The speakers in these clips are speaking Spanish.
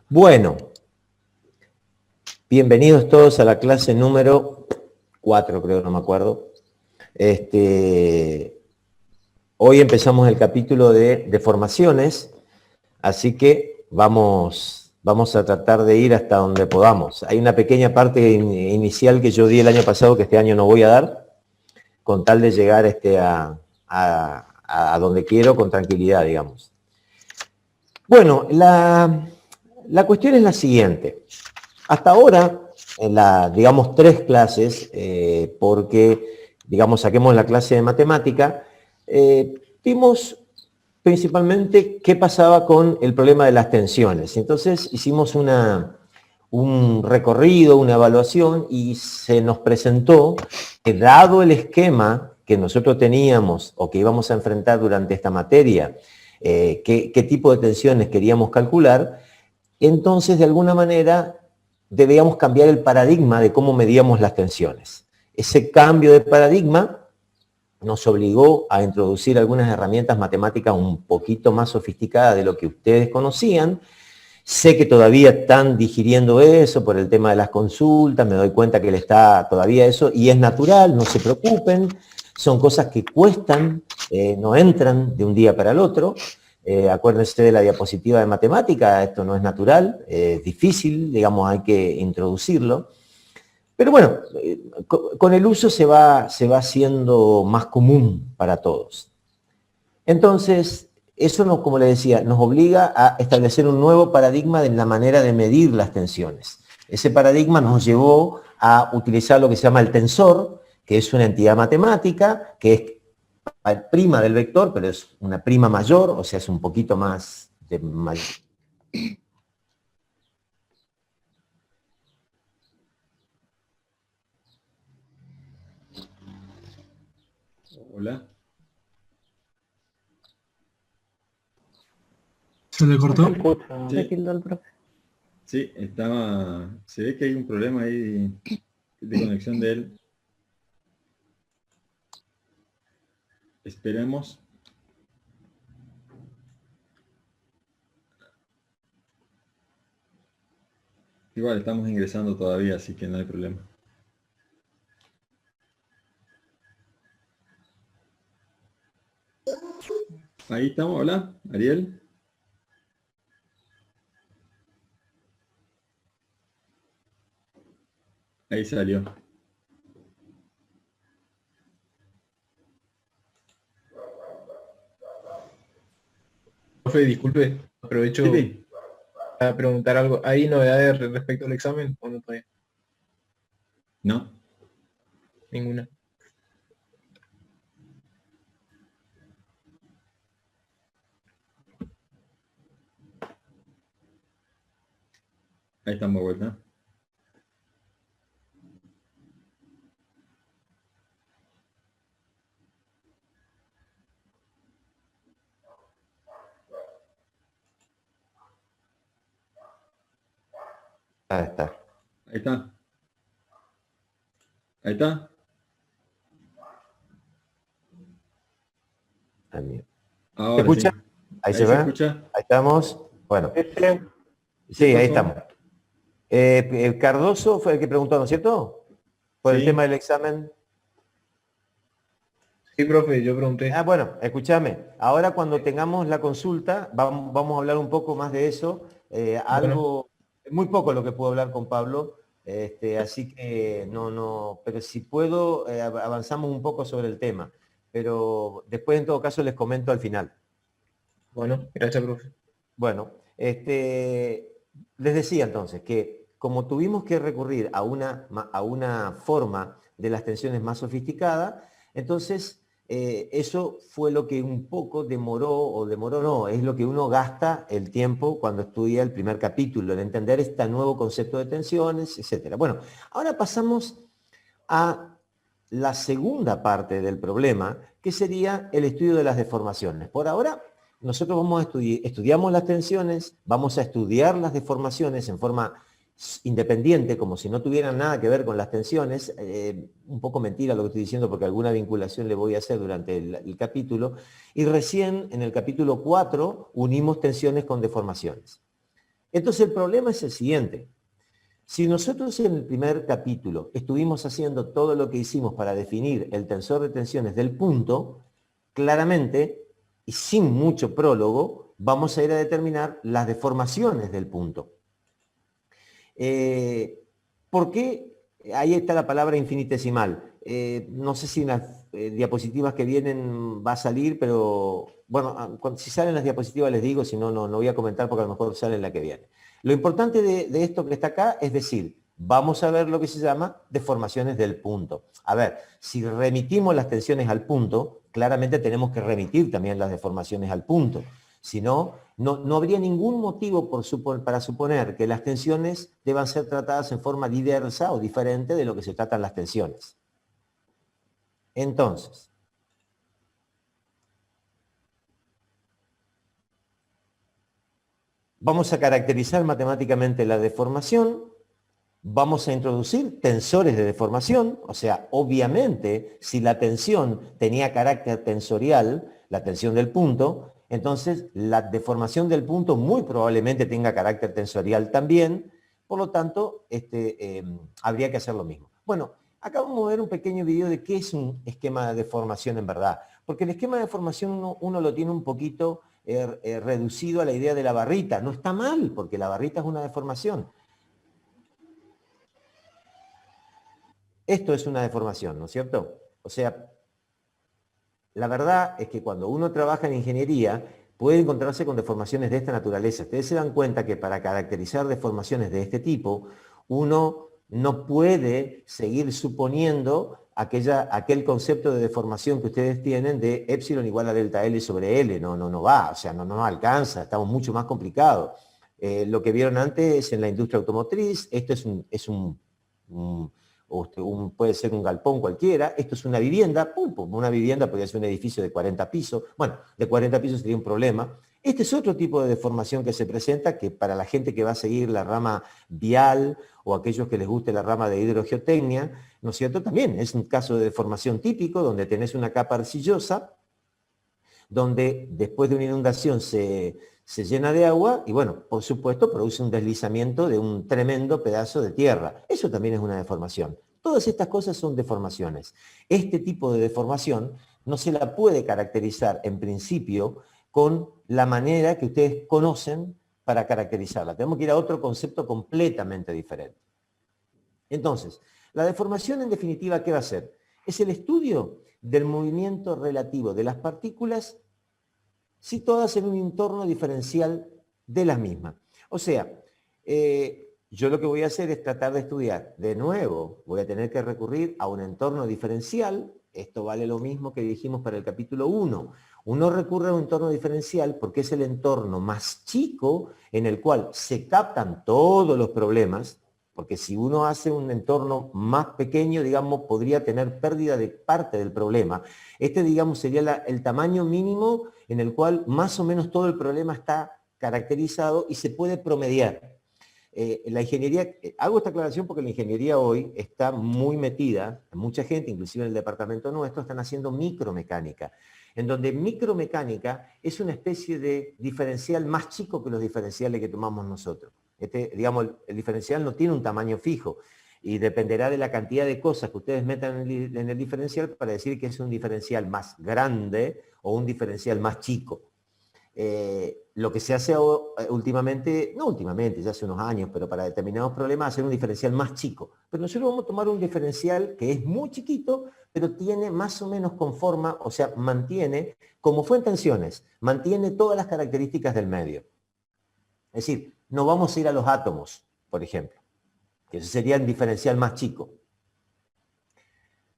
Bueno, bienvenidos todos a la clase número 4, creo, no me acuerdo. Hoy empezamos el capítulo de deformaciones, así que vamos a tratar de ir hasta donde podamos. Hay una pequeña parte inicial que yo di el año pasado que este año no voy a dar, con tal de llegar a donde quiero con tranquilidad, digamos. Bueno, la cuestión es la siguiente. Hasta ahora, en digamos, 3 clases, porque, digamos, saquemos la clase de matemática, vimos principalmente qué pasaba con el problema de las tensiones. Entonces hicimos un recorrido, una evaluación, y se nos presentó que dado el esquema que nosotros teníamos o que íbamos a enfrentar durante esta materia, qué tipo de tensiones queríamos calcular, entonces de alguna manera debíamos cambiar el paradigma de cómo medíamos las tensiones. Ese cambio de paradigma nos obligó a introducir algunas herramientas matemáticas un poquito más sofisticadas de lo que ustedes conocían. Sé que todavía están digiriendo eso por el tema de las consultas, me doy cuenta que le está todavía eso, y es natural, no se preocupen, son cosas que cuestan, no entran de un día para el otro. Acuérdense de la diapositiva de matemática, esto no es natural, es difícil, digamos, hay que introducirlo. Pero bueno, con el uso se va haciendo más común para todos. Entonces, eso, como les decía, nos obliga a establecer un nuevo paradigma de la manera de medir las tensiones. Ese paradigma nos llevó a utilizar lo que se llama el tensor, que es una entidad matemática, que es prima del vector, pero es una prima mayor, o sea, es un poquito más de mayor. Hola. ¿Se le cortó? Sí, se ve que hay un problema ahí de conexión de él. Esperemos. Igual estamos ingresando todavía, así que no hay problema. Ahí estamos, hola, Ariel. Ahí salió. Profe, disculpe, aprovecho Sí. para preguntar algo. ¿Hay novedades respecto al examen o no todavía? No. Ninguna. Ahí estamos de vuelta. Ahí está. Ahí está. Ahí está. Ahora ¿Se escucha? sí. Ahí Ahí se se va. escucha. Ahí estamos. Bueno. Sí, ahí estamos. Cardoso fue el que preguntó, ¿no es cierto? Por el tema del examen. Sí, profe, yo pregunté. Bueno, escúchame. Ahora cuando tengamos la consulta, vamos a hablar un poco más de eso. Algo, muy poco lo que puedo hablar con Pablo, así que pero si puedo, avanzamos un poco sobre el tema. Pero después, en todo caso, les comento al final. Bueno, gracias, profe. Bueno, les decía entonces que como tuvimos que recurrir a una forma de las tensiones más sofisticada, entonces eso fue lo que un poco demoró no, es lo que uno gasta el tiempo cuando estudia el primer capítulo, en entender este nuevo concepto de tensiones, etc. Bueno, ahora pasamos a la segunda parte del problema, que sería el estudio de las deformaciones. Por ahora, nosotros estudiamos las tensiones, vamos a estudiar las deformaciones en forma independiente, como si no tuvieran nada que ver con las tensiones. Un poco mentira lo que estoy diciendo, porque alguna vinculación le voy a hacer durante el capítulo. Y recién en el capítulo 4 unimos tensiones con deformaciones. Entonces el problema es el siguiente. Si nosotros en el primer capítulo estuvimos haciendo todo lo que hicimos para definir el tensor de tensiones del punto, claramente, y sin mucho prólogo, vamos a ir a determinar las deformaciones del punto. ¿Por qué? Ahí está la palabra infinitesimal. No sé si en las diapositivas que vienen va a salir, pero bueno, si salen las diapositivas les digo, si no, no voy a comentar porque a lo mejor sale en la que viene. Lo importante de esto que está acá es decir, vamos a ver lo que se llama deformaciones del punto. A ver, si remitimos las tensiones al punto, claramente tenemos que remitir también las deformaciones al punto. Si no, no habría ningún motivo para suponer que las tensiones deban ser tratadas en forma diversa o diferente de lo que se tratan las tensiones. Entonces, vamos a caracterizar matemáticamente la deformación, vamos a introducir tensores de deformación, o sea, obviamente, si la tensión tenía carácter tensorial, la tensión del punto, entonces la deformación del punto muy probablemente tenga carácter tensorial también, por lo tanto, habría que hacer lo mismo. Bueno, acá vamos a ver un pequeño video de qué es un esquema de deformación en verdad, porque el esquema de deformación uno lo tiene un poquito reducido a la idea de la barrita. No está mal, porque la barrita es una deformación. Esto es una deformación, ¿no es cierto? O sea, la verdad es que cuando uno trabaja en ingeniería, puede encontrarse con deformaciones de esta naturaleza. Ustedes se dan cuenta que para caracterizar deformaciones de este tipo, uno no puede seguir suponiendo aquel concepto de deformación que ustedes tienen de epsilon igual a delta L sobre L. No va, o sea, no alcanza, estamos mucho más complicados. Lo que vieron antes en la industria automotriz, esto puede ser un galpón cualquiera, esto es una vivienda, una vivienda podría ser un edificio de 40 pisos, bueno, de 40 pisos sería un problema. Este es otro tipo de deformación que se presenta, que para la gente que va a seguir la rama vial o aquellos que les guste la rama de hidrogeotecnia, ¿no es cierto? También es un caso de deformación típico, donde tenés una capa arcillosa, donde después de una inundación se llena de agua y, bueno, por supuesto, produce un deslizamiento de un tremendo pedazo de tierra. Eso también es una deformación. Todas estas cosas son deformaciones. Este tipo de deformación no se la puede caracterizar en principio con la manera que ustedes conocen para caracterizarla. Tenemos que ir a otro concepto completamente diferente. Entonces, la deformación en definitiva, ¿qué va a ser? Es el estudio del movimiento relativo de las partículas situadas en un entorno diferencial de las mismas. O sea, yo lo que voy a hacer es tratar de estudiar, de nuevo, voy a tener que recurrir a un entorno diferencial. Esto vale lo mismo que dijimos para el capítulo 1. Uno recurre a un entorno diferencial porque es el entorno más chico en el cual se captan todos los problemas, porque si uno hace un entorno más pequeño, digamos, podría tener pérdida de parte del problema. Este, digamos, sería el tamaño mínimo en el cual más o menos todo el problema está caracterizado y se puede promediar. La ingeniería, hago esta aclaración porque la ingeniería hoy está muy metida, mucha gente, inclusive en el departamento nuestro, están haciendo micromecánica, en donde micromecánica es una especie de diferencial más chico que los diferenciales que tomamos nosotros. Digamos, el diferencial no tiene un tamaño fijo y dependerá de la cantidad de cosas que ustedes metan en el diferencial para decir que es un diferencial más grande o un diferencial más chico. Lo que se hace últimamente, no últimamente, ya hace unos años, pero para determinados problemas hacer un diferencial más chico. Pero nosotros vamos a tomar un diferencial que es muy chiquito, pero tiene más o menos conforma, o sea, mantiene, como fue en tensiones, mantiene todas las características del medio. Es decir, no vamos a ir a los átomos, por ejemplo, que ese sería el diferencial más chico.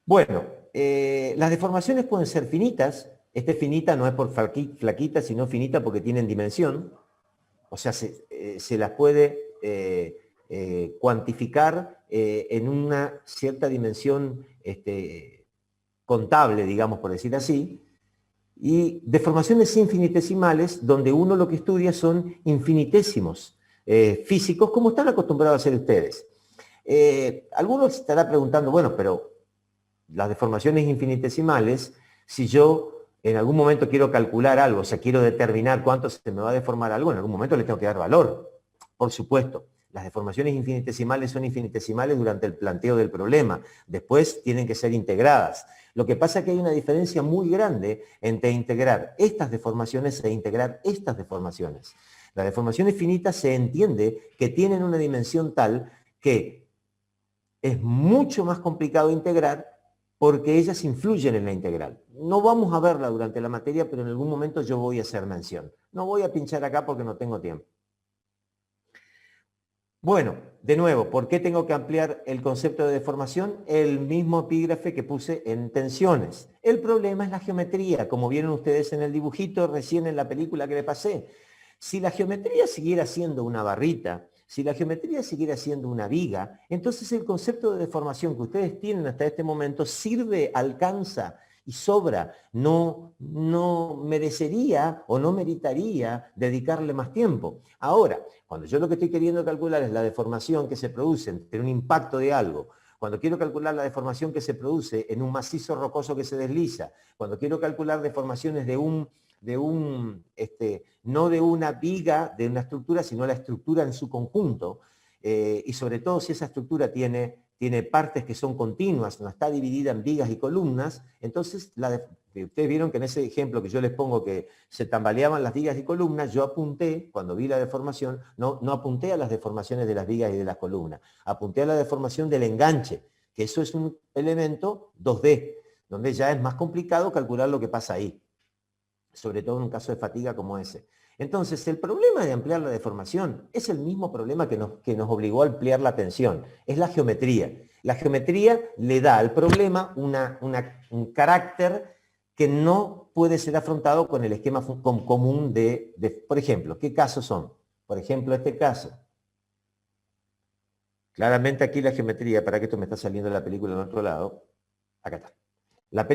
Bueno, las deformaciones pueden ser finitas. Finita no es por flaquita, sino finita porque tienen dimensión. O sea, se las puede cuantificar en una cierta dimensión contable, digamos, por decir así. Y deformaciones infinitesimales, donde uno lo que estudia son infinitésimos físicos, como están acostumbrados a hacer ustedes. Algunos estarán preguntando, bueno, pero las deformaciones infinitesimales, si yo en algún momento quiero calcular algo, o sea, quiero determinar cuánto se me va a deformar algo, en algún momento le tengo que dar valor. por supuesto, las deformaciones infinitesimales son infinitesimales durante el planteo del problema. Después tienen que ser integradas. Lo que pasa es que hay una diferencia muy grande entre integrar estas deformaciones e integrar estas deformaciones. Las deformaciones finitas se entiende que tienen una dimensión tal que es mucho más complicado integrar porque ellas influyen en la integral. No vamos a verla durante la materia, pero en algún momento yo voy a hacer mención. No voy a pinchar acá porque no tengo tiempo. Bueno, de nuevo, ¿por qué tengo que ampliar el concepto de deformación? El mismo epígrafe que puse en tensiones. El problema es la geometría, como vieron ustedes en el dibujito recién en la película que le pasé. Si la geometría siguiera siendo una barrita, si la geometría siguiera siendo una viga, entonces el concepto de deformación que ustedes tienen hasta este momento sirve, alcanza y sobra. No merecería o no meritaría dedicarle más tiempo. Ahora, cuando yo lo que estoy queriendo calcular es la deformación que se produce entre un impacto de algo, cuando quiero calcular la deformación que se produce en un macizo rocoso que se desliza, cuando quiero calcular deformaciones no de una viga, de una estructura, sino la estructura en su conjunto, y sobre todo si esa estructura tiene partes que son continuas, no está dividida en vigas y columnas, entonces ustedes vieron que en ese ejemplo que yo les pongo que se tambaleaban las vigas y columnas, yo apunté, cuando vi la deformación, no apunté a las deformaciones de las vigas y de las columnas, apunté a la deformación del enganche, que eso es un elemento 2D, donde ya es más complicado calcular lo que pasa ahí, sobre todo en un caso de fatiga como ese. Entonces, el problema de ampliar la deformación es el mismo problema que nos obligó a ampliar la tensión, es la geometría. La geometría le da al problema un carácter que no puede ser afrontado con el esquema común por ejemplo, ¿qué casos son? Por ejemplo, este caso. Claramente aquí la geometría, para que esto me está saliendo de la película en otro lado, acá está. La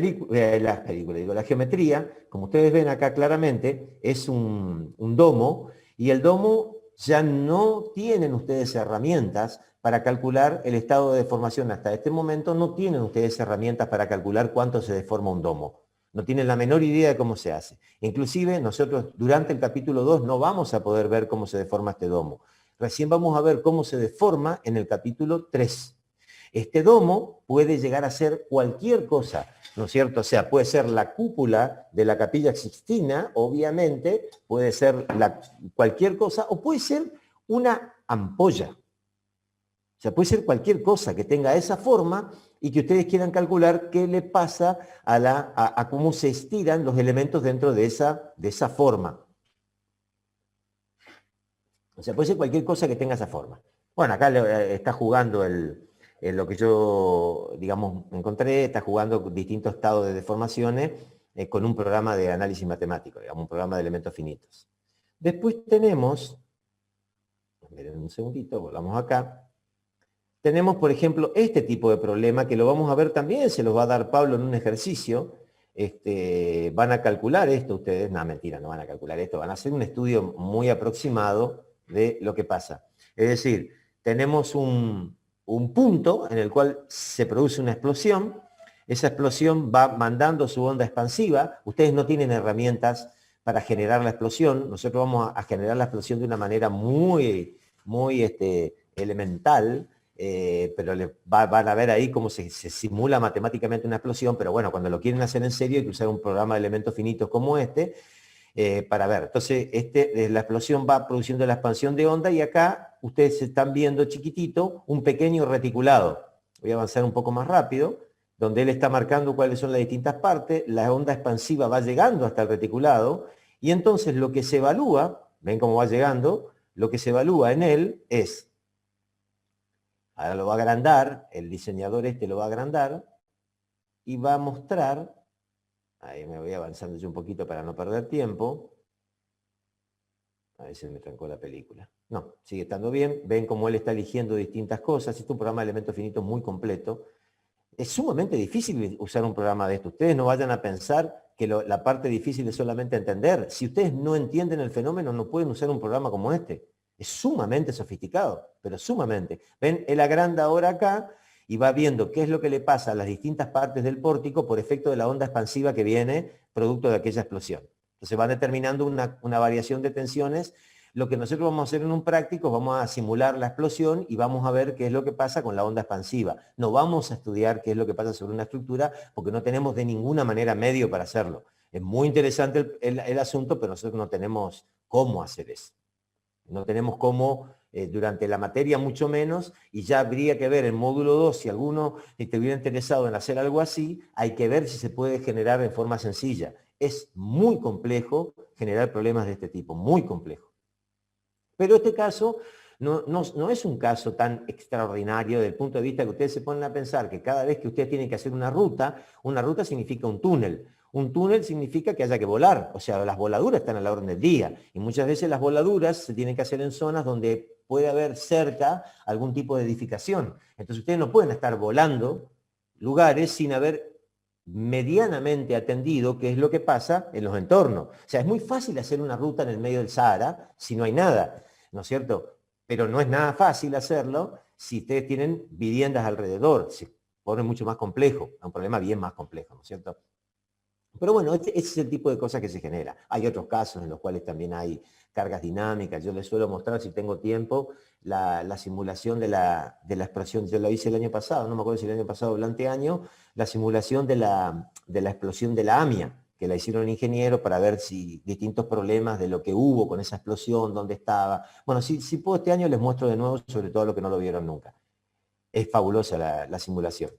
geometría, como ustedes ven acá claramente, es un domo, y el domo ya no tienen ustedes herramientas para calcular el estado de deformación. Hasta este momento no tienen ustedes herramientas para calcular cuánto se deforma un domo. No tienen la menor idea de cómo se hace. Inclusive nosotros durante el capítulo 2 no vamos a poder ver cómo se deforma este domo. Recién vamos a ver cómo se deforma en el capítulo 3. Este domo puede llegar a ser cualquier cosa, ¿no es cierto? O sea, puede ser la cúpula de la Capilla Sixtina, obviamente, puede ser cualquier cosa, o puede ser una ampolla. O sea, puede ser cualquier cosa que tenga esa forma y que ustedes quieran calcular qué le pasa a cómo se estiran los elementos dentro de esa forma. O sea, puede ser cualquier cosa que tenga esa forma. Bueno, acá está jugando lo que yo, digamos, encontré, está jugando distintos estados de deformaciones con un programa de análisis matemático, digamos, un programa de elementos finitos. Después tenemos, miren un segundito, volvamos acá. Tenemos, por ejemplo, este tipo de problema que lo vamos a ver también, se los va a dar Pablo en un ejercicio. Van a calcular esto ustedes, no, mentira, no van a calcular esto, van a hacer un estudio muy aproximado de lo que pasa. Es decir, tenemos un punto en el cual se produce una explosión, esa explosión va mandando su onda expansiva, ustedes no tienen herramientas para generar la explosión, nosotros vamos a generar la explosión de una manera muy elemental, pero van a ver ahí cómo se simula matemáticamente una explosión, pero bueno, cuando lo quieren hacer en serio hay que usar un programa de elementos finitos como para ver. Entonces, la explosión va produciendo la expansión de onda y acá ustedes están viendo chiquitito un pequeño reticulado. Voy a avanzar un poco más rápido, donde él está marcando cuáles son las distintas partes, la onda expansiva va llegando hasta el reticulado, y entonces lo que se evalúa, ven cómo va llegando, lo que se evalúa en él es, ahora lo va a agrandar, el diseñador lo va a agrandar, y va a mostrar, ahí me voy avanzando yo un poquito para no perder tiempo. A ver si me trancó la película. No, sigue estando bien. Ven cómo él está eligiendo distintas cosas. Este es un programa de elementos finitos muy completo. Es sumamente difícil usar un programa de esto. Ustedes no vayan a pensar que la parte difícil es solamente entender. Si ustedes no entienden el fenómeno, no pueden usar un programa como este. Es sumamente sofisticado, pero sumamente. Ven, él agranda ahora acá y va viendo qué es lo que le pasa a las distintas partes del pórtico por efecto de la onda expansiva que viene producto de aquella explosión. Entonces van determinando una variación de tensiones Lo que nosotros vamos a hacer en un práctico, vamos a simular la explosión y vamos a ver qué es lo que pasa con la onda expansiva. No vamos a estudiar qué es lo que pasa sobre una estructura porque no tenemos de ninguna manera medio para hacerlo. Es muy interesante el asunto, pero nosotros no tenemos cómo hacer eso. No tenemos cómo, durante la materia mucho menos, y ya habría que ver en módulo 2, si alguno estuviera interesado en hacer algo así, hay que ver si se puede generar en forma sencilla. Es muy complejo generar problemas de este tipo, muy complejo. Pero este caso no es un caso tan extraordinario desde el punto de vista que ustedes se ponen a pensar que cada vez que ustedes tienen que hacer una ruta significa un túnel. Un túnel significa que haya que volar, o sea, las voladuras están a la orden del día. Y muchas veces las voladuras se tienen que hacer en zonas donde puede haber cerca algún tipo de edificación. Entonces ustedes no pueden estar volando lugares sin haber medianamente atendido qué es lo que pasa en los entornos. O sea, es muy fácil hacer una ruta en el medio del Sahara si no hay nada, ¿no es cierto? Pero no es nada fácil hacerlo si ustedes tienen viviendas alrededor. Se pone mucho más complejo, es un problema bien más complejo, ¿no es cierto? Pero bueno, ese es el tipo de cosas que se genera. Hay otros casos en los cuales también hay cargas dinámicas. Yo les suelo mostrar, si tengo tiempo, la simulación de la explosión. Yo la hice el año pasado, no me acuerdo si el año pasado o el anteaño, la simulación de la explosión de la AMIA, que la hicieron ingenieros para ver si distintos problemas de lo que hubo con esa explosión, dónde estaba. Bueno, si puedo este año les muestro de nuevo, sobre todo lo que no lo vieron nunca. Es fabulosa la simulación.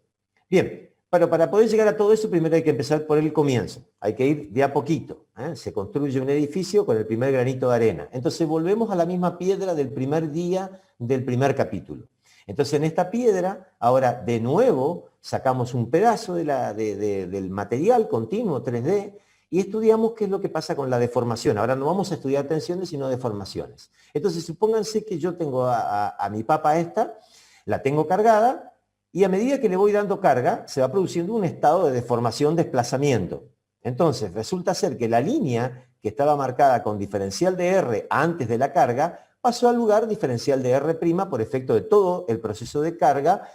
Bien. Pero para poder llegar a todo eso, primero hay que empezar por el comienzo. Hay que ir de a poquito. Se construye un edificio con el primer granito de arena. Entonces volvemos a la misma piedra del primer día del primer capítulo. Entonces en esta piedra, ahora de nuevo, sacamos un pedazo del material continuo 3D y estudiamos qué es lo que pasa con la deformación. Ahora no vamos a estudiar tensiones, sino deformaciones. Entonces supónganse que yo tengo a mi papa esta, la tengo cargada, y a medida que le voy dando carga, se va produciendo un estado de deformación, desplazamiento. Entonces, resulta ser que la línea que estaba marcada con diferencial de R antes de la carga, pasó al lugar diferencial de R' por efecto de todo el proceso de carga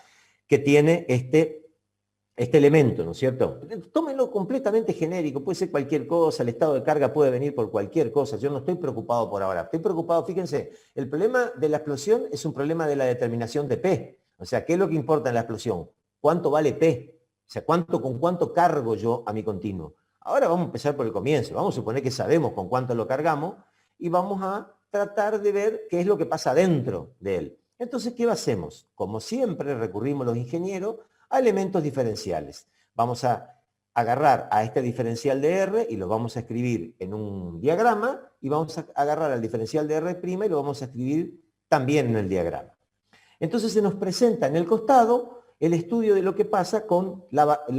que tiene este elemento, ¿no es cierto? Tómenlo completamente genérico, puede ser cualquier cosa, el estado de carga puede venir por cualquier cosa, yo no estoy preocupado por ahora. Estoy preocupado, fíjense, el problema de la explosión es un problema de la determinación de P. O sea, ¿qué es lo que importa en la explosión? ¿Cuánto vale P? O sea, con cuánto cargo yo a mi continuo. Ahora vamos a empezar por el comienzo. Vamos a suponer que sabemos con cuánto lo cargamos y vamos a tratar de ver qué es lo que pasa dentro de él. Entonces, ¿qué hacemos? Como siempre recurrimos los ingenieros a elementos diferenciales. Vamos a agarrar a este diferencial de R y lo vamos a escribir en un diagrama y vamos a agarrar al diferencial de R' y lo vamos a escribir también en el diagrama. Entonces se nos presenta en el costado el estudio de lo que pasa con a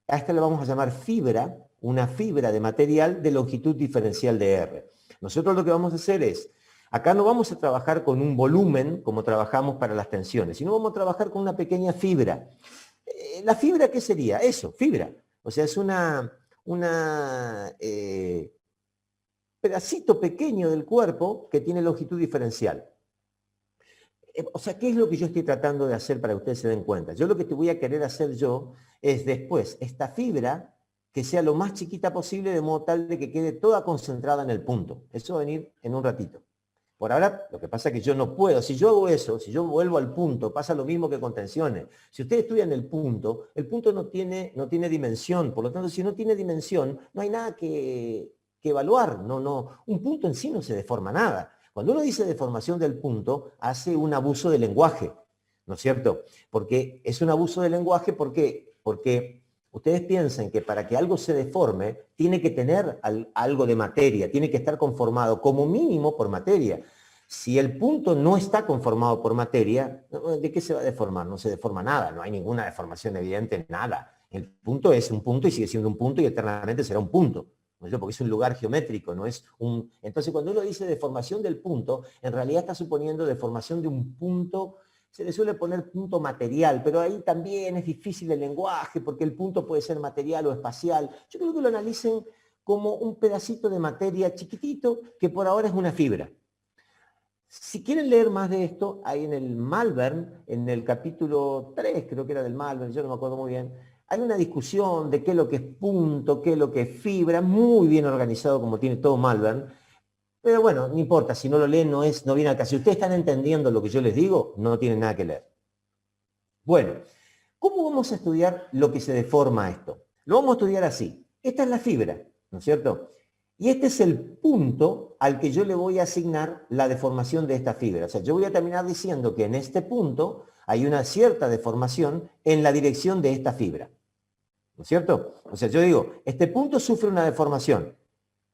esta le vamos a llamar fibra, una fibra de material de longitud diferencial de R. Nosotros lo que vamos a hacer es, acá no vamos a trabajar con un volumen como trabajamos para las tensiones, sino vamos a trabajar con una pequeña fibra. ¿La fibra qué sería? Eso, fibra. O sea, es pedacito pequeño del cuerpo que tiene longitud diferencial. O sea, ¿qué es lo que yo estoy tratando de hacer para que ustedes se den cuenta? Yo lo que te voy a querer hacer yo es después esta fibra que sea lo más chiquita posible de modo tal de que quede toda concentrada en el punto. Eso va a venir en un ratito. Por ahora, lo que pasa es que yo no puedo. Si yo hago eso, si yo vuelvo al punto, pasa lo mismo que con tensiones. Si ustedes estudian el punto no tiene dimensión. Por lo tanto, si no tiene dimensión, no hay nada que evaluar. Un punto en sí no se deforma nada. Cuando uno dice deformación del punto, hace un abuso del lenguaje, ¿no es cierto? Porque es un abuso del lenguaje, ¿por qué? Porque ustedes piensan que para que algo se deforme, tiene que tener algo de materia, tiene que estar conformado como mínimo por materia. Si el punto no está conformado por materia, ¿de qué se va a deformar? No se deforma nada, no hay ninguna deformación evidente, nada. El punto es un punto y sigue siendo un punto y eternamente será un punto. Porque es un lugar geométrico, no es un... Entonces, cuando uno dice deformación del punto, en realidad está suponiendo deformación de un punto, se le suele poner punto material, pero ahí también es difícil el lenguaje, porque el punto puede ser material o espacial. Yo creo que lo analicen como un pedacito de materia chiquitito, que por ahora es una fibra. Si quieren leer más de esto, hay en el Malvern, en el capítulo 3, creo que era del Malvern, yo no me acuerdo muy bien, hay una discusión de qué es lo que es punto, qué es lo que es fibra, muy bien organizado como tiene todo Malvern, Pero bueno, no importa, si no lo leen no viene acá. Si ustedes están entendiendo lo que yo les digo, no tienen nada que leer. Bueno, ¿cómo vamos a estudiar lo que se deforma esto? Lo vamos a estudiar así. Esta es la fibra, ¿no es cierto? Y este es el punto al que yo le voy a asignar la deformación de esta fibra. O sea, yo voy a terminar diciendo que en este punto hay una cierta deformación en la dirección de esta fibra. ¿No es cierto? O sea, yo digo, este punto sufre una deformación.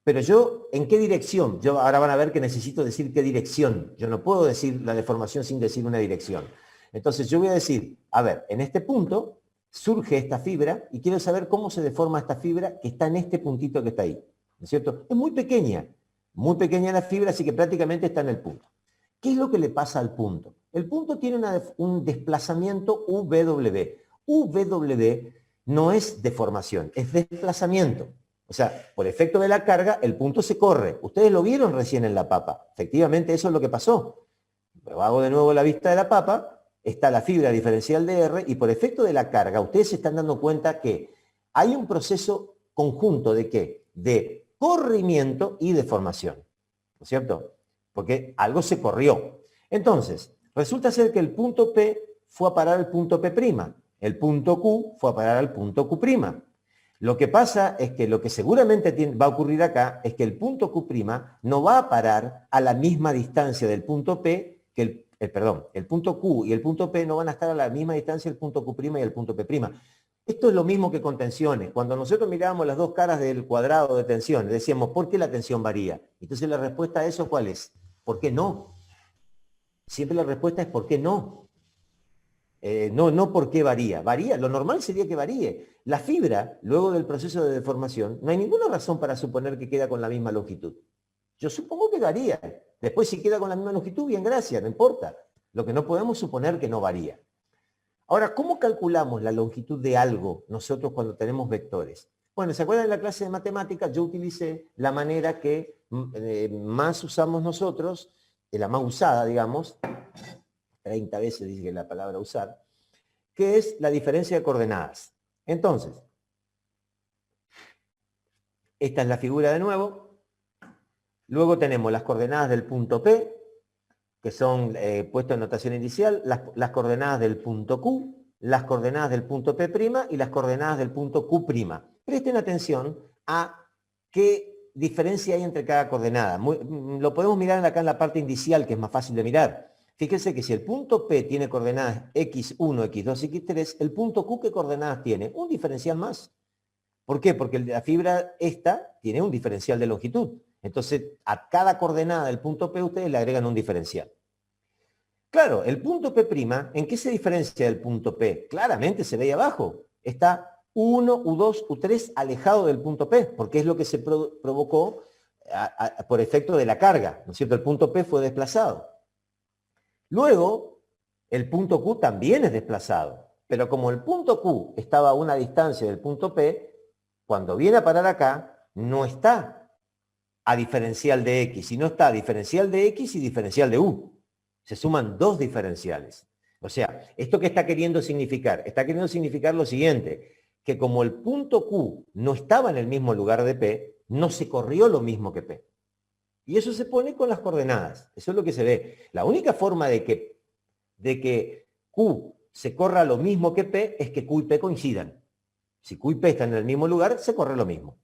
Pero yo, ¿en qué dirección? Yo ahora van a ver que necesito decir qué dirección. Yo no puedo decir la deformación sin decir una dirección. Entonces yo voy a decir, a ver, en este punto surge esta fibra y quiero saber cómo se deforma esta fibra que está en este puntito que está ahí. ¿No es cierto? Es muy pequeña la fibra, así que prácticamente está en el punto. ¿Qué es lo que le pasa al punto? El punto tiene un desplazamiento UW. UW no es deformación, es desplazamiento. O sea, por efecto de la carga, el punto se corre. Ustedes lo vieron recién en la papa. Efectivamente, eso es lo que pasó. Pero hago de nuevo la vista de la papa, está la fibra diferencial de R, y por efecto de la carga, ustedes se están dando cuenta que hay un proceso conjunto de ¿qué? De corrimiento y deformación. ¿No es cierto? Porque algo se corrió. Entonces, resulta ser que el punto P fue a parar al punto P'. El punto Q fue a parar al punto Q'. Lo que pasa es que lo que seguramente va a ocurrir acá es que el punto Q' no va a parar a la misma distancia del punto P que el punto Q y el punto P no van a estar a la misma distancia del punto Q' y el punto P'. Esto es lo mismo que con tensiones. Cuando nosotros mirábamos las dos caras del cuadrado de tensión, decíamos, ¿por qué la tensión varía? Entonces la respuesta a eso, ¿cuál es? ¿Por qué no? Siempre la respuesta es ¿por qué no? No por qué varía. Varía, lo normal sería que varíe. La fibra, luego del proceso de deformación, no hay ninguna razón para suponer que queda con la misma longitud. Yo supongo que varía. Después si queda con la misma longitud, bien, gracias, no importa. Lo que no podemos suponer que no varía. Ahora, ¿cómo calculamos la longitud de algo nosotros cuando tenemos vectores? Bueno, ¿se acuerdan de la clase de matemáticas? Yo utilicé la manera que más usamos nosotros, la más usada, digamos, 30 veces dije la palabra usar, que es la diferencia de coordenadas. Entonces, esta es la figura de nuevo. Luego tenemos las coordenadas del punto P, que son puestas en notación inicial, las coordenadas del punto Q, las coordenadas del punto P' y las coordenadas del punto Q'. Presten atención a qué diferencia hay entre cada coordenada. Lo podemos mirar acá en la parte inicial, que es más fácil de mirar. Fíjense que si el punto P tiene coordenadas x1, x2, x3, el punto Q, ¿qué coordenadas tiene? Un diferencial más. ¿Por qué? Porque la fibra esta tiene un diferencial de longitud. Entonces, a cada coordenada del punto P ustedes le agregan un diferencial. Claro, el punto P', ¿en qué se diferencia del punto P? Claramente se ve ahí abajo. Está U1, U2, U3 alejado del punto P, porque es lo que se provocó por efecto de la carga, ¿no es cierto? El punto P fue desplazado. Luego, el punto Q también es desplazado, pero como el punto Q estaba a una distancia del punto P, cuando viene a parar acá, no está a diferencial de X, sino está a diferencial de X y diferencial de U. Se suman dos diferenciales. O sea, ¿esto qué está queriendo significar? Está queriendo significar lo siguiente, que como el punto Q no estaba en el mismo lugar de P, no se corrió lo mismo que P. Y eso se pone con las coordenadas. Eso es lo que se ve. La única forma de que Q se corra lo mismo que P es que Q y P coincidan. Si Q y P están en el mismo lugar, se corre lo mismo.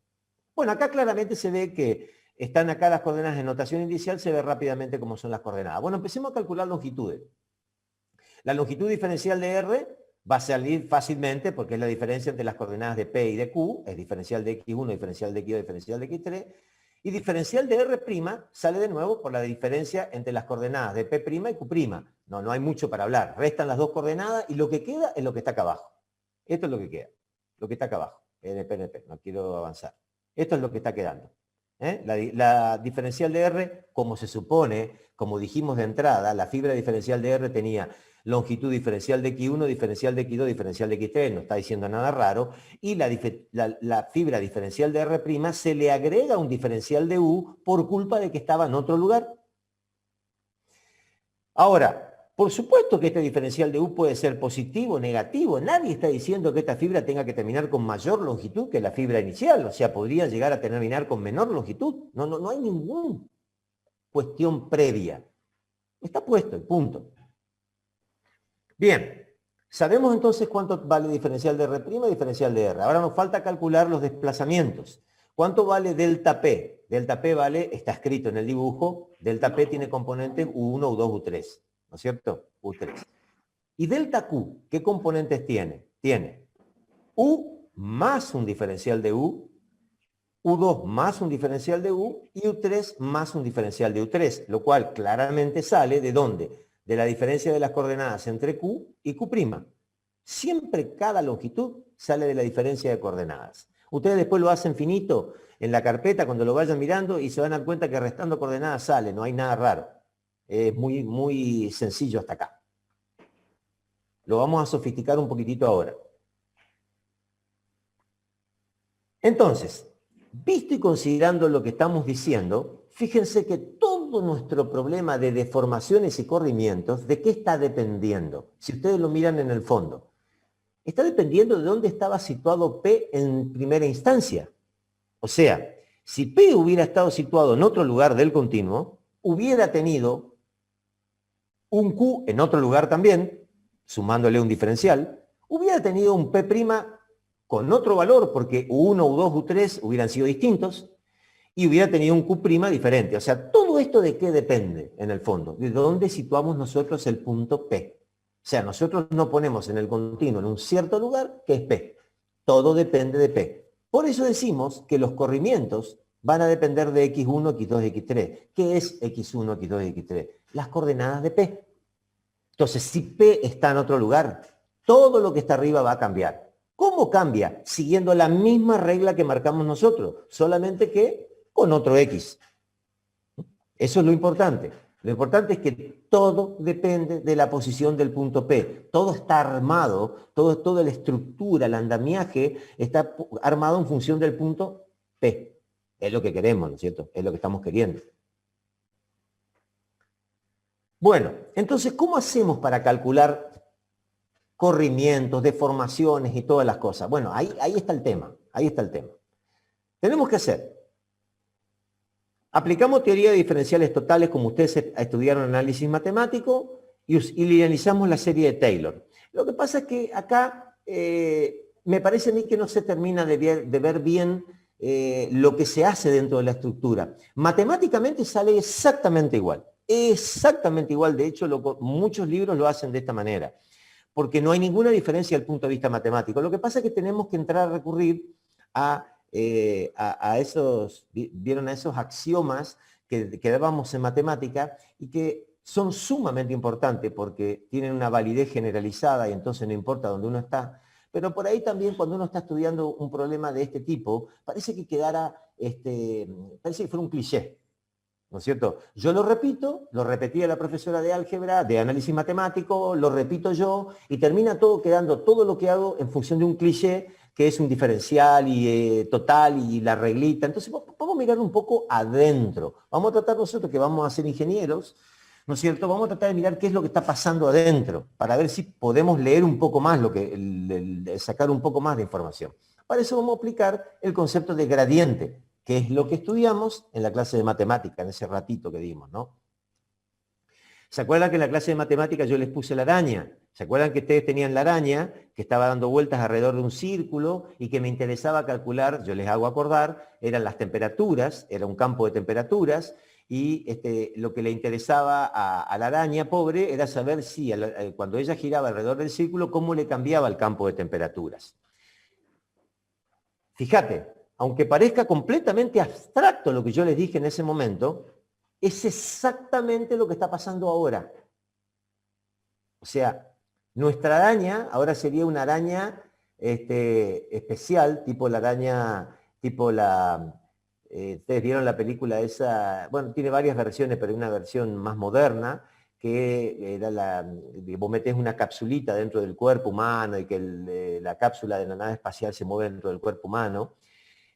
Bueno, acá claramente se ve que están acá las coordenadas en notación inicial, se ve rápidamente cómo son las coordenadas. Bueno, empecemos a calcular longitudes. La longitud diferencial de R va a salir fácilmente porque es la diferencia entre las coordenadas de P y de Q, es diferencial de X1, diferencial de X2, diferencial de X3, y diferencial de R' sale de nuevo por la diferencia entre las coordenadas de P' y Q'. No hay mucho para hablar. Restan las dos coordenadas y lo que queda es lo que está acá abajo. Esto es lo que queda. Lo que está acá abajo. NP. No quiero avanzar. Esto es lo que está quedando. La diferencial de R, como se supone, como dijimos de entrada, la fibra diferencial de R tenía longitud diferencial de X1, diferencial de X2, diferencial de X3, no está diciendo nada raro, y la fibra diferencial de R' se le agrega un diferencial de U por culpa de que estaba en otro lugar. Ahora, por supuesto que este diferencial de U puede ser positivo o negativo, nadie está diciendo que esta fibra tenga que terminar con mayor longitud que la fibra inicial, o sea, podría llegar a terminar con menor longitud, no hay ningún cuestión previa. Está puesto, el punto. Bien, sabemos entonces cuánto vale diferencial de R' y diferencial de R. Ahora nos falta calcular los desplazamientos. ¿Cuánto vale delta P? Delta P vale, está escrito en el dibujo, delta P tiene componentes U1, U2, U3, ¿no es cierto? U3. ¿Y delta Q qué componentes tiene? Tiene U más un diferencial de U, U2 más un diferencial de U y U3 más un diferencial de U3, lo cual claramente sale ¿de dónde? De la diferencia de las coordenadas entre Q y Q'. Siempre cada longitud sale de la diferencia de coordenadas. Ustedes después lo hacen finito en la carpeta cuando lo vayan mirando y se van a dar cuenta que restando coordenadas sale, no hay nada raro. Es muy, muy sencillo hasta acá. Lo vamos a sofisticar un poquitito ahora. Entonces, visto y considerando lo que estamos diciendo, fíjense que todo nuestro problema de deformaciones y corrimientos, ¿de qué está dependiendo? Si ustedes lo miran en el fondo, está dependiendo de dónde estaba situado P en primera instancia. O sea, si P hubiera estado situado en otro lugar del continuo, hubiera tenido un Q en otro lugar también, sumándole un diferencial, hubiera tenido un P' con otro valor, porque U1, U2, U3 hubieran sido distintos, y hubiera tenido un Q' diferente. O sea, ¿todo esto de qué depende en el fondo? De dónde situamos nosotros el punto P. O sea, nosotros no ponemos en el continuo en un cierto lugar que es P. Todo depende de P. Por eso decimos que los corrimientos van a depender de X1, X2, X3. ¿Qué es X1, X2, X3? Las coordenadas de P. Entonces, si P está en otro lugar, todo lo que está arriba va a cambiar. ¿Cómo cambia? Siguiendo la misma regla que marcamos nosotros, solamente que con otro X. Eso es lo importante. Lo importante es que todo depende de la posición del punto P. Todo está armado, toda la estructura, el andamiaje está armado en función del punto P. Es lo que queremos, ¿no es cierto? Es lo que estamos queriendo. Bueno, entonces, ¿cómo hacemos para calcular corrimientos, deformaciones y todas las cosas? Bueno, ahí está el tema. Ahí está el tema. Tenemos que hacer. Aplicamos teoría de diferenciales totales como ustedes estudiaron análisis matemático y linealizamos la serie de Taylor. Lo que pasa es que acá me parece a mí que no se termina de ver bien lo que se hace dentro de la estructura. Matemáticamente sale exactamente igual. Exactamente igual. De hecho, muchos libros lo hacen de esta manera. Porque no hay ninguna diferencia desde el punto de vista matemático. Lo que pasa es que tenemos que entrar a recurrir a esos, vieron, a esos axiomas que dábamos en matemática y que son sumamente importantes porque tienen una validez generalizada y entonces no importa dónde uno está. Pero por ahí también cuando uno está estudiando un problema de este tipo, parece que parece que fuera un cliché, ¿no es cierto? Yo lo repito, lo repetía la profesora de álgebra, de análisis matemático, lo repito yo, y termina todo quedando, todo lo que hago en función de un cliché, que es un diferencial y total y la reglita. Entonces vamos a mirar un poco adentro. Vamos a tratar nosotros, que vamos a ser ingenieros, ¿no es cierto? Vamos a tratar de mirar qué es lo que está pasando adentro, para ver si podemos leer un poco más, sacar un poco más de información. Para eso vamos a aplicar el concepto de gradiente, que es lo que estudiamos en la clase de matemática, en ese ratito que dimos, ¿no? ¿Se acuerdan que en la clase de matemática yo les puse la araña? ¿Se acuerdan que ustedes tenían la araña que estaba dando vueltas alrededor de un círculo y que me interesaba calcular, yo les hago acordar, eran las temperaturas, era un campo de temperaturas, y lo que le interesaba a la araña pobre era saber si cuando ella giraba alrededor del círculo, cómo le cambiaba el campo de temperaturas. Fíjate, aunque parezca completamente abstracto lo que yo les dije en ese momento, es exactamente lo que está pasando ahora. O sea, nuestra araña ahora sería una araña especial, tipo la araña, ustedes vieron la película esa, bueno, tiene varias versiones, pero hay una versión más moderna, que era vos metés una capsulita dentro del cuerpo humano y que la cápsula de la nave espacial se mueve dentro del cuerpo humano.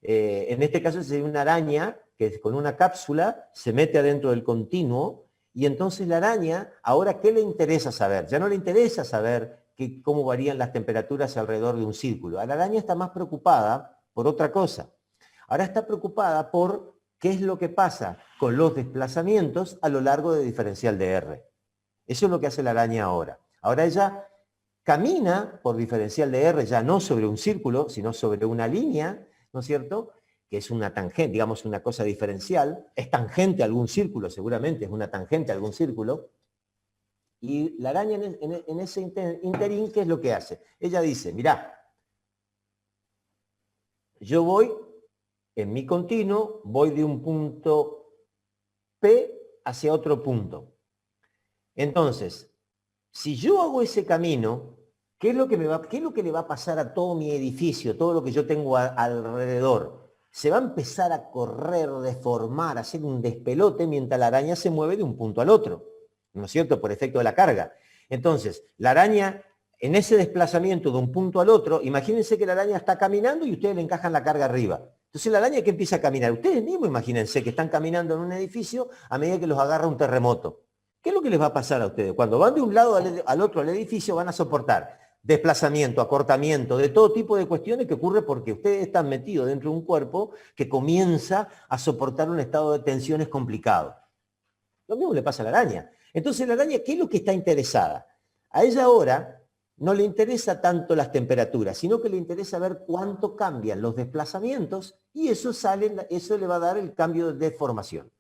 En este caso sería una araña que con una cápsula se mete adentro del continuo y entonces la araña, ahora, ¿qué le interesa saber? Ya no le interesa saber cómo varían las temperaturas alrededor de un círculo. A la araña está más preocupada por otra cosa. Ahora está preocupada por qué es lo que pasa con los desplazamientos a lo largo del diferencial de R. Eso es lo que hace la araña ahora. Ahora ella camina por diferencial de R, ya no sobre un círculo, sino sobre una línea, ¿no es cierto?, que es una tangente, digamos una cosa diferencial, es tangente a algún círculo, seguramente es una tangente a algún círculo, y la araña en ese interín, ¿qué es lo que hace? Ella dice, mirá, yo voy, en mi continuo, voy de un punto P hacia otro punto. Entonces, si yo hago ese camino, ¿qué es lo que le va a pasar a todo mi edificio, todo lo que yo tengo alrededor? Se va a empezar a correr, deformar, a hacer un despelote mientras la araña se mueve de un punto al otro, ¿no es cierto?, por efecto de la carga. Entonces, la araña, en ese desplazamiento de un punto al otro, imagínense que la araña está caminando y ustedes le encajan la carga arriba. Entonces la araña que empieza a caminar, ustedes mismos imagínense que están caminando en un edificio a medida que los agarra un terremoto. ¿Qué es lo que les va a pasar a ustedes? Cuando van de un lado al otro al edificio van a soportar desplazamiento, acortamiento, de todo tipo de cuestiones que ocurre porque ustedes están metidos dentro de un cuerpo que comienza a soportar un estado de tensiones complicado. Lo mismo le pasa a la araña. Entonces la araña, ¿qué es lo que está interesada? A ella ahora no le interesa tanto las temperaturas, sino que le interesa ver cuánto cambian los desplazamientos y eso le va a dar el cambio de deformación.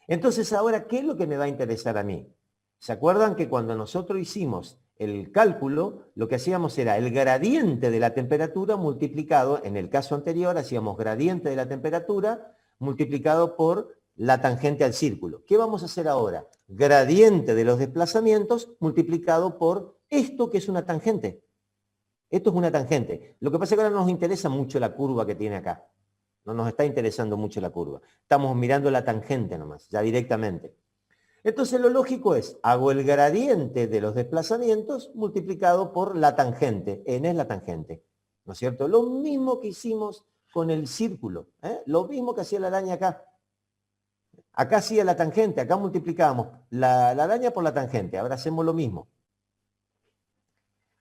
Entonces ahora, ¿qué es lo que me va a interesar a mí? ¿Se acuerdan que cuando nosotros hicimos el cálculo, lo que hacíamos era el gradiente de la temperatura multiplicado, en el caso anterior hacíamos gradiente de la temperatura multiplicado por la tangente al círculo? ¿Qué vamos a hacer ahora? Gradiente de los desplazamientos multiplicado por esto que es una tangente. Esto es una tangente. Lo que pasa es que ahora nos interesa mucho la curva que tiene acá. No nos está interesando mucho la curva. Estamos mirando la tangente nomás, ya directamente. Entonces lo lógico es, hago el gradiente de los desplazamientos multiplicado por la tangente. N es la tangente, ¿no es cierto? Lo mismo que hicimos con el círculo, ¿eh? Lo mismo que hacía la araña acá. Acá hacía la tangente, acá multiplicábamos la araña por la tangente. Ahora hacemos lo mismo.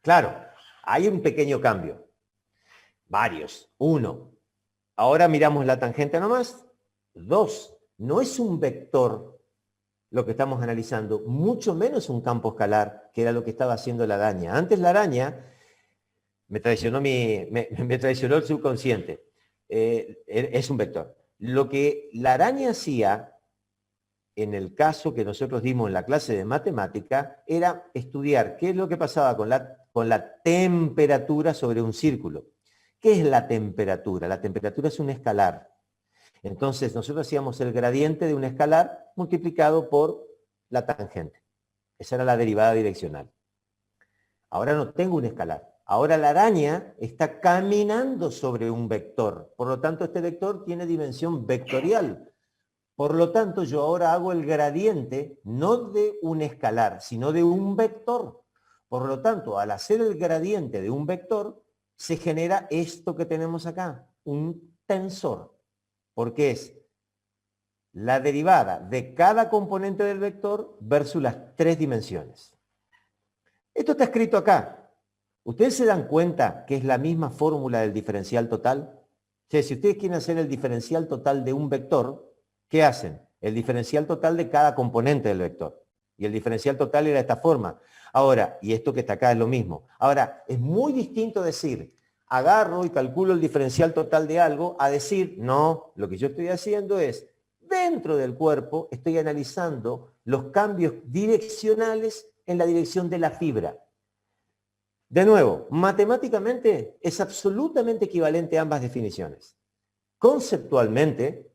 Claro, hay un pequeño cambio. Varios. 1. Ahora miramos la tangente nomás. 2. No es un vector lo que estamos analizando, mucho menos un campo escalar, que era lo que estaba haciendo la araña. Antes la araña, me traicionó el subconsciente, es un vector. Lo que la araña hacía, en el caso que nosotros dimos en la clase de matemática, era estudiar qué es lo que pasaba con la temperatura sobre un círculo. ¿Qué es la temperatura? La temperatura es un escalar. Entonces nosotros hacíamos el gradiente de un escalar multiplicado por la tangente. Esa era la derivada direccional. Ahora no tengo un escalar. Ahora la araña está caminando sobre un vector. Por lo tanto, este vector tiene dimensión vectorial. Por lo tanto, yo ahora hago el gradiente no de un escalar, sino de un vector. Por lo tanto, al hacer el gradiente de un vector, se genera esto que tenemos acá, un tensor. Porque es la derivada de cada componente del vector versus las 3 dimensiones. Esto está escrito acá. ¿Ustedes se dan cuenta que es la misma fórmula del diferencial total? O sea, si ustedes quieren hacer el diferencial total de un vector, ¿qué hacen? El diferencial total de cada componente del vector. Y el diferencial total era de esta forma. Ahora, y esto que está acá es lo mismo. Ahora, es muy distinto decir, agarro y calculo el diferencial total de algo, a decir, no, lo que yo estoy haciendo es, dentro del cuerpo, estoy analizando los cambios direccionales en la dirección de la fibra. De nuevo, matemáticamente es absolutamente equivalente a ambas definiciones. Conceptualmente,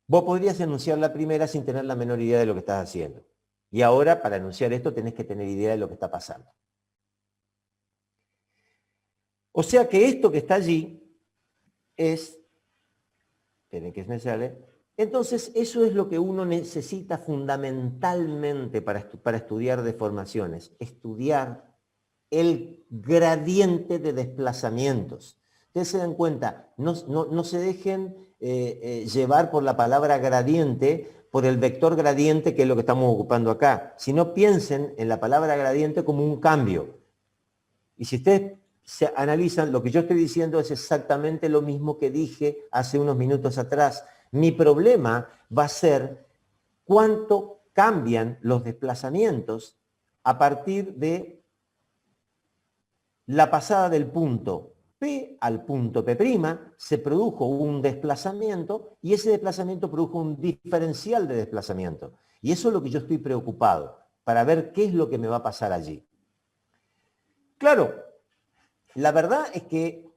vos podrías enunciar la primera sin tener la menor idea de lo que estás haciendo. Y ahora, para enunciar esto, tenés que tener idea de lo que está pasando. O sea que esto que está allí es, tienen que me entonces eso es lo que uno necesita fundamentalmente para estudiar deformaciones, estudiar el gradiente de desplazamientos. Ustedes se dan cuenta, no se dejen llevar por la palabra gradiente, por el vector gradiente, que es lo que estamos ocupando acá, sino piensen en la palabra gradiente como un cambio. Y si ustedes se analizan, lo que yo estoy diciendo es exactamente lo mismo que dije hace unos minutos atrás. Mi problema va a ser cuánto cambian los desplazamientos a partir de la pasada del punto P al punto P', se produjo un desplazamiento y ese desplazamiento produjo un diferencial de desplazamiento. Y eso es lo que yo estoy preocupado, para ver qué es lo que me va a pasar allí. Claro, la verdad es que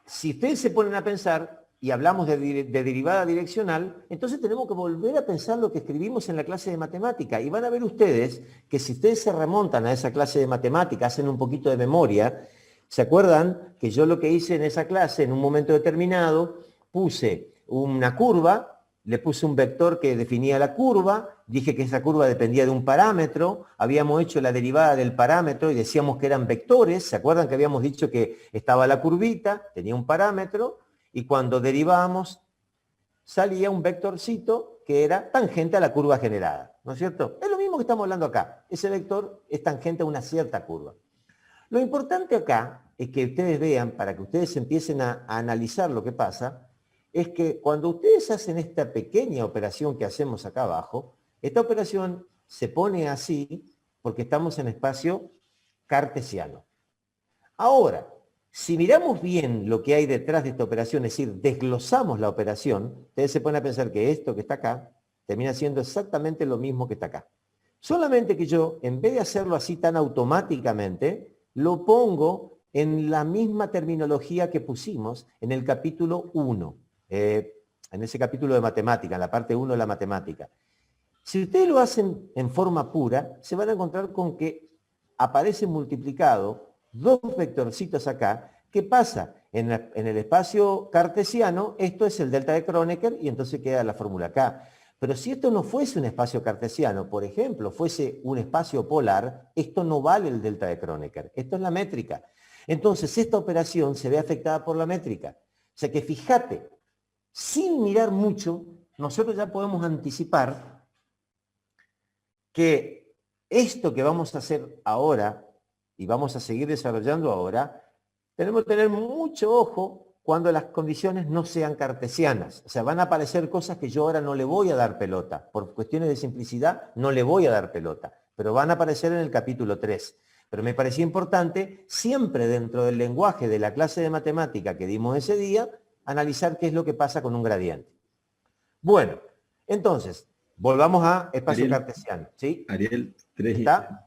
si ustedes se ponen a pensar y hablamos de derivada direccional, entonces tenemos que volver a pensar lo que escribimos en la clase de matemática. Y van a ver ustedes que si ustedes se remontan a esa clase de matemática, hacen un poquito de memoria, ¿se acuerdan que yo lo que hice en esa clase, en un momento determinado, puse una curva, le puse un vector que definía la curva, dije que esa curva dependía de un parámetro, habíamos hecho la derivada del parámetro y decíamos que eran vectores, ¿se acuerdan que habíamos dicho que estaba la curvita, tenía un parámetro, y cuando derivábamos salía un vectorcito que era tangente a la curva generada, ¿no es cierto? Es lo mismo que estamos hablando acá, ese vector es tangente a una cierta curva. Lo importante acá es que ustedes vean, para que ustedes empiecen a analizar lo que pasa, es que cuando ustedes hacen esta pequeña operación que hacemos acá abajo, esta operación se pone así porque estamos en espacio cartesiano. Ahora, si miramos bien lo que hay detrás de esta operación, es decir, desglosamos la operación, ustedes se ponen a pensar que esto que está acá termina siendo exactamente lo mismo que está acá. Solamente que yo, en vez de hacerlo así tan automáticamente, lo pongo en la misma terminología que pusimos en el capítulo 1, en ese capítulo de matemática, en la parte 1 de la matemática. Si ustedes lo hacen en forma pura, se van a encontrar con que aparece multiplicado dos vectorcitos acá. ¿Qué pasa? En el espacio cartesiano, esto es el delta de Kronecker y entonces queda la fórmula acá. Pero si esto no fuese un espacio cartesiano, por ejemplo, fuese un espacio polar, esto no vale el delta de Kronecker. Esto es la métrica. Entonces, esta operación se ve afectada por la métrica. O sea que fíjate, sin mirar mucho, nosotros ya podemos anticipar que esto que vamos a hacer ahora y vamos a seguir desarrollando ahora, tenemos que tener mucho ojo cuando las condiciones no sean cartesianas. O sea, van a aparecer cosas que yo ahora no le voy a dar pelota. Por cuestiones de simplicidad, no le voy a dar pelota. Pero van a aparecer en el capítulo 3. Pero me parecía importante, siempre dentro del lenguaje de la clase de matemática que dimos ese día, analizar qué es lo que pasa con un gradiente. Bueno, entonces, volvamos a espacio cartesiano. ¿Sí? Ariel, 3 ¿Está?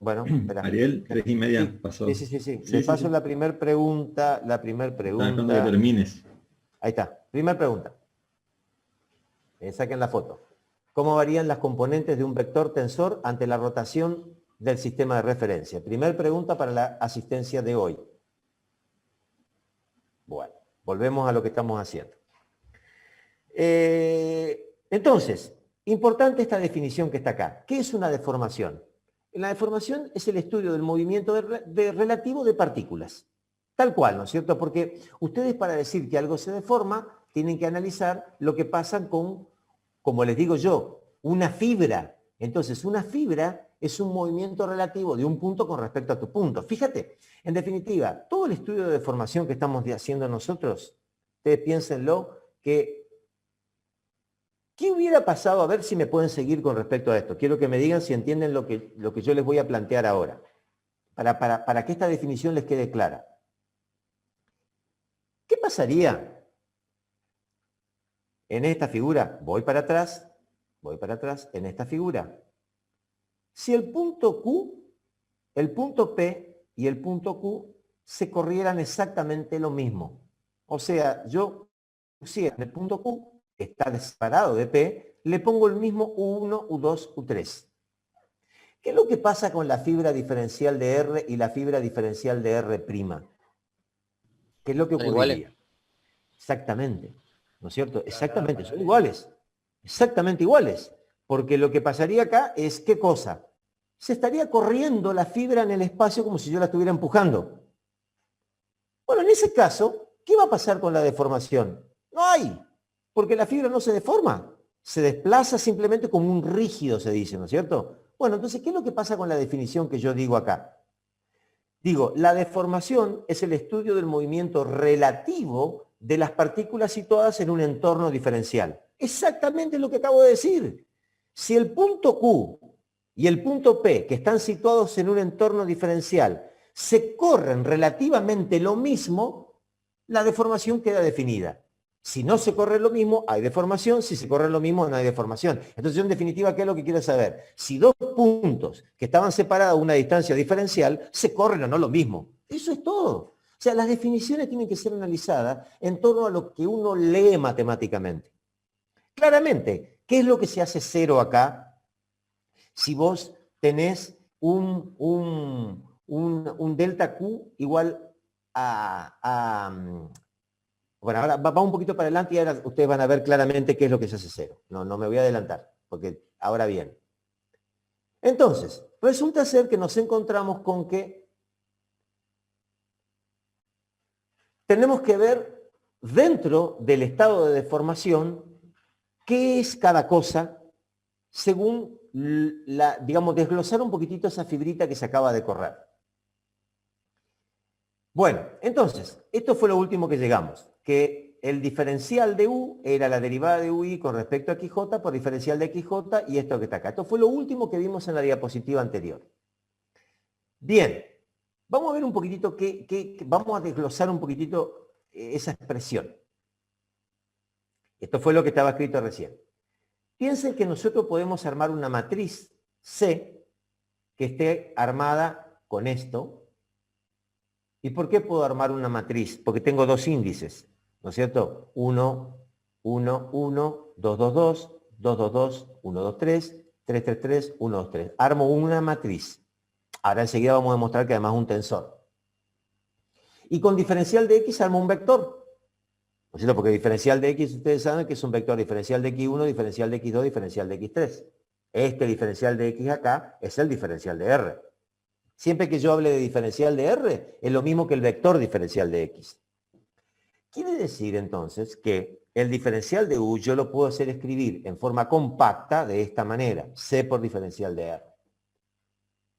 Bueno, espera. Ariel, 3:30 Sí, pasó. sí. Le paso la primera pregunta. Cuando termines. Ahí está. Primera pregunta. Saquen la foto. ¿Cómo varían las componentes de un vector tensor ante la rotación del sistema de referencia? Primera pregunta para la asistencia de hoy. Bueno, volvemos a lo que estamos haciendo. Entonces, importante esta definición que está acá. ¿Qué es una deformación? La deformación es el estudio del movimiento relativo de partículas. Tal cual, ¿no es cierto? Porque ustedes para decir que algo se deforma, tienen que analizar lo que pasa con, como les digo yo, una fibra. Entonces, una fibra es un movimiento relativo de un punto con respecto a tu punto. Fíjate, en definitiva, todo el estudio de deformación que estamos haciendo nosotros, ustedes piénsenlo, que ¿qué hubiera pasado? A ver si me pueden seguir con respecto a esto. Quiero que me digan si entienden lo que yo les voy a plantear ahora, para que esta definición les quede clara. ¿Qué pasaría en esta figura? Voy para atrás, en esta figura. Si el punto Q, el punto P y el punto Q se corrieran exactamente lo mismo. O sea, yo pusiera en el punto Q, está separado de P, le pongo el mismo U1, U2, U3. ¿Qué es lo que pasa con la fibra diferencial de R y la fibra diferencial de R'? ¿Qué es lo que ocurriría? Exactamente, ¿no es cierto? Exactamente, son iguales. Exactamente iguales. Porque lo que pasaría acá es, ¿qué cosa? Se estaría corriendo la fibra en el espacio como si yo la estuviera empujando. Bueno, en ese caso, ¿qué va a pasar con la deformación? No hay. Porque la fibra no se deforma, se desplaza simplemente como un rígido, se dice, ¿no es cierto? Bueno, entonces, ¿qué es lo que pasa con la definición que yo digo acá? Digo, la deformación es el estudio del movimiento relativo de las partículas situadas en un entorno diferencial. exactamente lo que acabo de decir. Si el punto Q y el punto P, que están situados en un entorno diferencial, se corren relativamente lo mismo, la deformación queda definida. Si no se corre lo mismo, hay deformación. Si se corre lo mismo, no hay deformación. Entonces, yo en definitiva, ¿qué es lo que quiero saber? Si dos puntos que estaban separados a una distancia diferencial, se corren o no lo mismo. Eso es todo. O sea, las definiciones tienen que ser analizadas en torno a lo que uno lee matemáticamente. Claramente, ¿qué es lo que se hace cero acá? Si vos tenés un delta Q igual bueno, ahora va un poquito para adelante y ahora ustedes van a ver claramente qué es lo que se hace cero. No me voy a adelantar, porque ahora bien. Entonces, resulta ser que nos encontramos con que tenemos que ver dentro del estado de deformación qué es cada cosa según, digamos, desglosar un poquitito esa fibrita que se acaba de correr. Bueno, entonces, esto fue lo último que llegamos, que el diferencial de U era la derivada de UI con respecto a XJ por diferencial de XJ y esto que está acá. Esto fue lo último que vimos en la diapositiva anterior. Bien, vamos a ver un poquitito vamos a desglosar un poquitito esa expresión. Esto fue lo que estaba escrito recién. Piensen que nosotros podemos armar una matriz C que esté armada con esto. ¿Y por qué puedo armar una matriz? Porque tengo dos índices, ¿no es cierto? 1, 1, 1, 2, 2, 2, 2, 2, 2, 1, 2, 3, 3, 3, 3, 1, 2, 3. Armo una matriz. Ahora enseguida vamos a demostrar que además es un tensor. Y con diferencial de X armo un vector. ¿No es cierto? Porque diferencial de X, ustedes saben que es un vector diferencial de X1, diferencial de X2, diferencial de X3. Este diferencial de X acá es el diferencial de R. Siempre que yo hable de diferencial de R, es lo mismo que el vector diferencial de X. Quiere decir entonces que el diferencial de U yo lo puedo hacer escribir en forma compacta de esta manera, C por diferencial de R.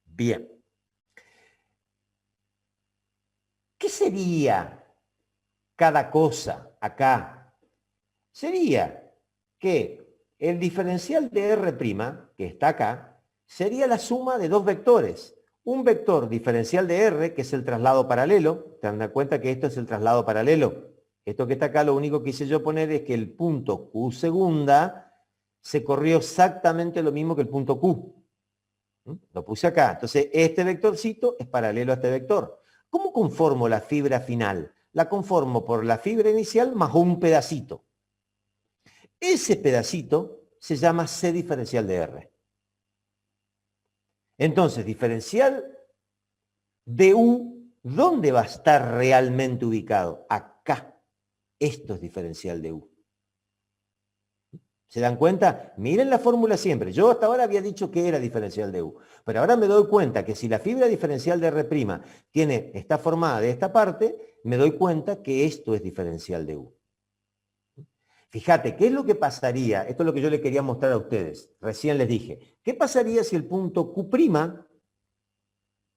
Bien. ¿Qué sería cada cosa acá? Sería que el diferencial de R', que está acá, sería la suma de dos vectores. Un vector diferencial de R, que es el traslado paralelo. ¿Te dan cuenta que esto es el traslado paralelo? Esto que está acá, lo único que hice yo poner es que el punto Q segunda se corrió exactamente lo mismo que el punto Q. Lo puse acá. Entonces, este vectorcito es paralelo a este vector. ¿Cómo conformo la fibra final? La conformo por la fibra inicial más un pedacito. Ese pedacito se llama C diferencial de R. Entonces, diferencial de U, ¿dónde va a estar realmente ubicado? Acá. Esto es diferencial de U. ¿Se dan cuenta? Miren la fórmula siempre. Yo hasta ahora había dicho que era diferencial de U. Pero ahora me doy cuenta que si la fibra diferencial de R' está formada de esta parte, me doy cuenta que esto es diferencial de U. Fíjate, ¿qué es lo que pasaría? Esto es lo que yo le quería mostrar a ustedes. Recién les dije. ¿Qué pasaría si el punto Q'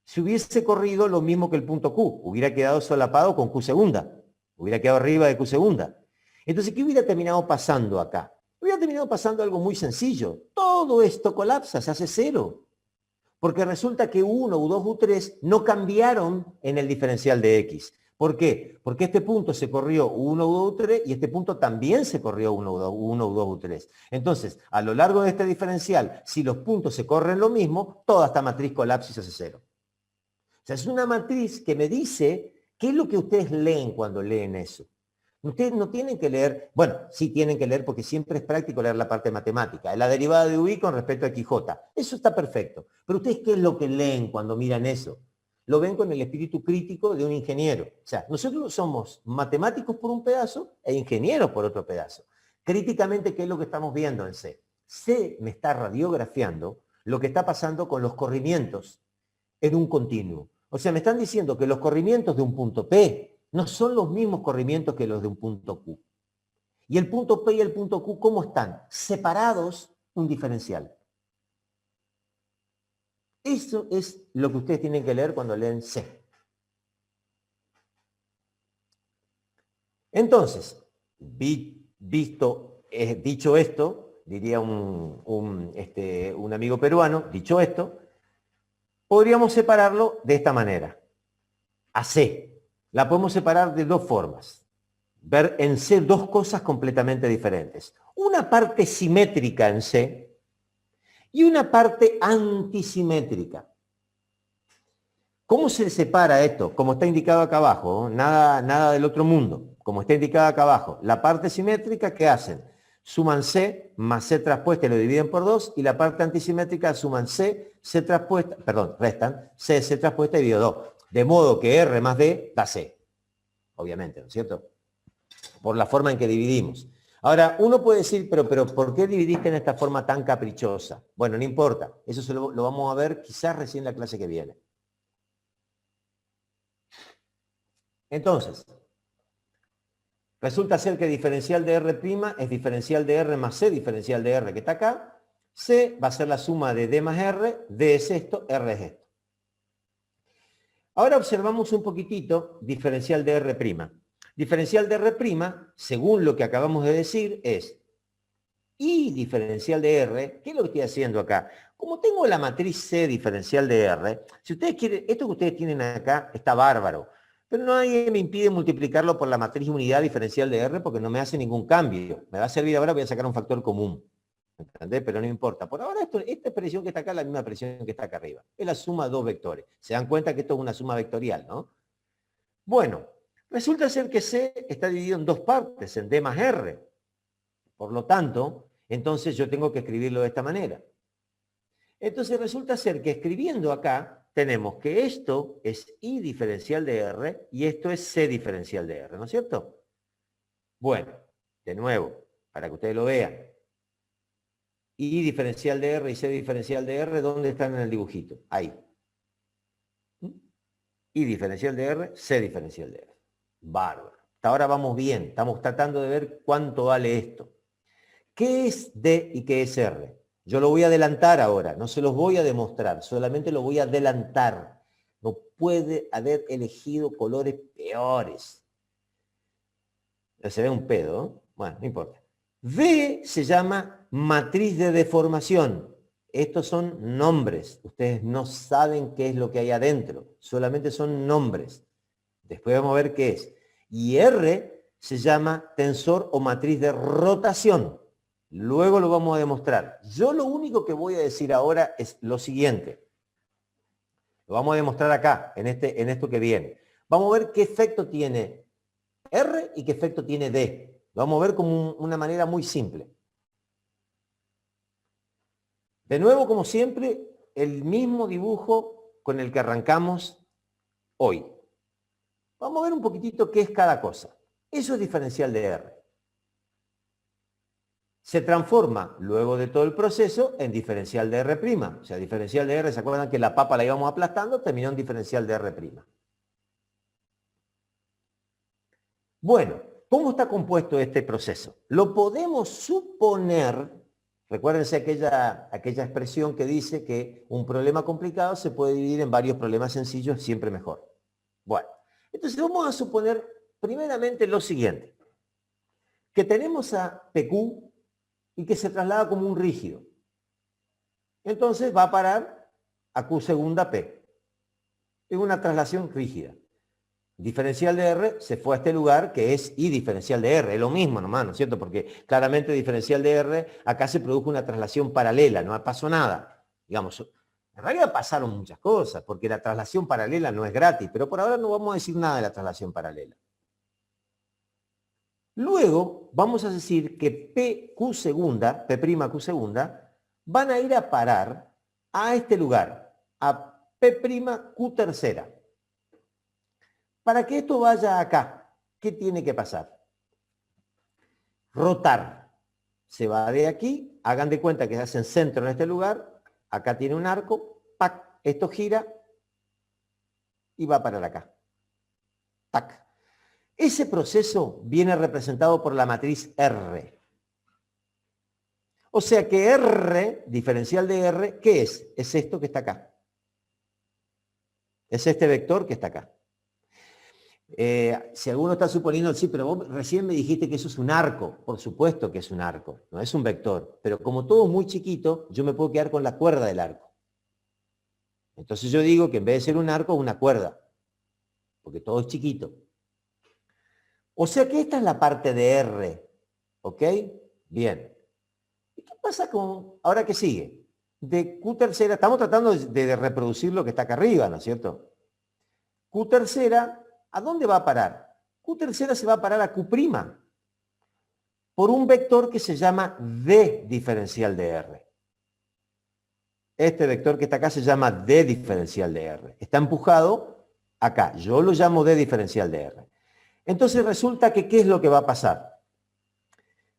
se hubiese corrido lo mismo que el punto Q? Hubiera quedado solapado con Q segunda. Hubiera quedado arriba de Q segunda. Entonces, ¿qué hubiera terminado pasando acá? Hubiera terminado pasando algo muy sencillo. Todo esto colapsa, se hace cero. Porque resulta que U1, U2, U3 no cambiaron en el diferencial de X. ¿Por qué? Porque este punto se corrió U1, U2, U3 y este punto también se corrió U1, U2, U3. Entonces, a lo largo de este diferencial, si los puntos se corren lo mismo, toda esta matriz colapsa y se hace cero. O sea, es una matriz que me dice qué es lo que ustedes leen cuando leen eso. Ustedes no tienen que leer, bueno, sí tienen que leer porque siempre es práctico leer la parte matemática, la derivada de UI con respecto a XJ. Eso está perfecto. Pero ustedes, ¿qué es lo que leen cuando miran eso? Lo ven con el espíritu crítico de un ingeniero. O sea, nosotros somos matemáticos por un pedazo e ingenieros por otro pedazo. Críticamente, ¿qué es lo que estamos viendo en C? C me está radiografiando lo que está pasando con los corrimientos en un continuo. O sea, me están diciendo que los corrimientos de un punto P no son los mismos corrimientos que los de un punto Q. Y el punto P y el punto Q, ¿cómo están? Separados un diferencial. Eso es lo que ustedes tienen que leer cuando leen C. Entonces, visto dicho esto, diría un amigo peruano, dicho esto, podríamos separarlo de esta manera. A C. La podemos separar de dos formas. Ver en C dos cosas completamente diferentes. Una parte simétrica en C y una parte antisimétrica. ¿Cómo se separa esto? Como está indicado acá abajo, nada del otro mundo. Como está indicado acá abajo. La parte simétrica, ¿qué hacen? Suman C más C traspuesta y lo dividen por 2, y la parte antisimétrica suman C traspuesta, perdón, restan C traspuesta y dividido 2. De modo que R más D da C. Obviamente, ¿no es cierto? Por la forma en que dividimos. Ahora, uno puede decir, pero ¿por qué dividiste en esta forma tan caprichosa? Bueno, no importa. Eso lo vamos a ver quizás recién en la clase que viene. Entonces, resulta ser que diferencial de R' es diferencial de R más C, diferencial de R que está acá. C va a ser la suma de D más R, D es esto, R es esto. Ahora observamos un poquitito diferencial de R'. Diferencial de R', según lo que acabamos de decir, es I diferencial de R. ¿Qué es lo que estoy haciendo acá? Como tengo la matriz C diferencial de R, si ustedes quieren, esto que ustedes tienen acá está bárbaro. Pero nadie me impide multiplicarlo por la matriz unidad diferencial de R porque no me hace ningún cambio. Me va a servir ahora, voy a sacar un factor común. ¿Entendés? Pero no importa. Por ahora esta expresión que está acá es la misma expresión que está acá arriba. Es la suma de dos vectores. Se dan cuenta que esto es una suma vectorial, ¿no? Bueno, resulta ser que C está dividido en dos partes, en D más R. Por lo tanto, entonces yo tengo que escribirlo de esta manera. Entonces resulta ser que escribiendo acá, tenemos que esto es I diferencial de R y esto es C diferencial de R, ¿no es cierto? Bueno, de nuevo, para que ustedes lo vean. I diferencial de R y C diferencial de R, ¿dónde están en el dibujito? Ahí. I diferencial de R, C diferencial de R. Bárbaro. Hasta ahora vamos bien, estamos tratando de ver cuánto vale esto. ¿Qué es D y qué es R? Yo lo voy a adelantar ahora, no se los voy a demostrar, solamente lo voy a adelantar. No puede haber elegido colores peores. Se ve un pedo, ¿no? Bueno, no importa. D se llama matriz de deformación. Estos son nombres. Ustedes no saben qué es lo que hay adentro, solamente son nombres. Después vamos a ver qué es. Y R se llama tensor o matriz de rotación. Luego lo vamos a demostrar. Yo lo único que voy a decir ahora es lo siguiente. Lo vamos a demostrar acá, en esto que viene. Vamos a ver qué efecto tiene R y qué efecto tiene D. Lo vamos a ver como una manera muy simple. De nuevo, como siempre, el mismo dibujo con el que arrancamos hoy. Vamos a ver un poquitito qué es cada cosa. Eso es diferencial de R. Se transforma, luego de todo el proceso, en diferencial de R'. O sea, diferencial de R, ¿se acuerdan que la papa la íbamos aplastando? Terminó en diferencial de R'. Bueno, ¿cómo está compuesto este proceso? Lo podemos suponer, recuérdense aquella expresión que dice que un problema complicado se puede dividir en varios problemas sencillos, siempre mejor. Bueno, entonces vamos a suponer primeramente lo siguiente, que tenemos a PQ y que se traslada como un rígido. Entonces va a parar a Q segunda P. Es una traslación rígida. Diferencial de R se fue a este lugar que es I diferencial de R. Es lo mismo nomás, ¿no es cierto? Porque claramente diferencial de R, acá se produjo una traslación paralela, no pasó nada. Digamos, en realidad pasaron muchas cosas, porque la traslación paralela no es gratis, pero por ahora no vamos a decir nada de la traslación paralela. Luego vamos a decir que PQ segunda, P'Q segunda, van a ir a parar a este lugar, a P'Q tercera. Para que esto vaya acá, ¿qué tiene que pasar? Rotar. Se va de aquí, hagan de cuenta que se hacen centro en este lugar, acá tiene un arco, ¡pac! Esto gira y va a parar acá. ¡Tac! Ese proceso viene representado por la matriz R. O sea que R, diferencial de R, ¿qué es? Es esto que está acá. Es este vector que está acá. Si alguno está suponiendo, sí, pero vos recién me dijiste que eso es un arco. Por supuesto que es un arco, no es un vector. Pero como todo es muy chiquito, yo me puedo quedar con la cuerda del arco. Entonces yo digo que en vez de ser un arco, es una cuerda. Porque todo es chiquito. O sea que esta es la parte de R. ¿Ok? Bien. ¿Y qué pasa con, ahora que sigue? De Q tercera, estamos tratando de reproducir lo que está acá arriba, ¿no es cierto? Q tercera, ¿a dónde va a parar? Q tercera se va a parar a Q', por un vector que se llama D diferencial de R. Este vector que está acá se llama D diferencial de R. Está empujado acá. Yo lo llamo D diferencial de R. Entonces resulta que, ¿qué es lo que va a pasar?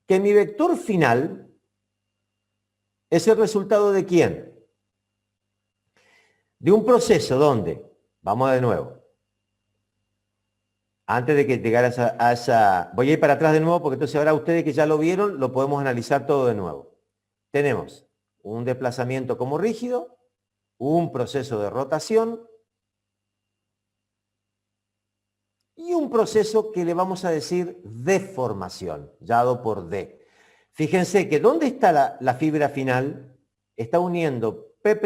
Que mi vector final es el resultado ¿de quién? De un proceso donde, vamos de nuevo, antes de que llegara a esa... Voy a ir para atrás de nuevo porque entonces ahora ustedes que ya lo vieron, lo podemos analizar todo de nuevo. Tenemos un desplazamiento como rígido, un proceso de rotación y un proceso que le vamos a decir deformación, dado por D. Fíjense que ¿dónde está la fibra final? Está uniendo P'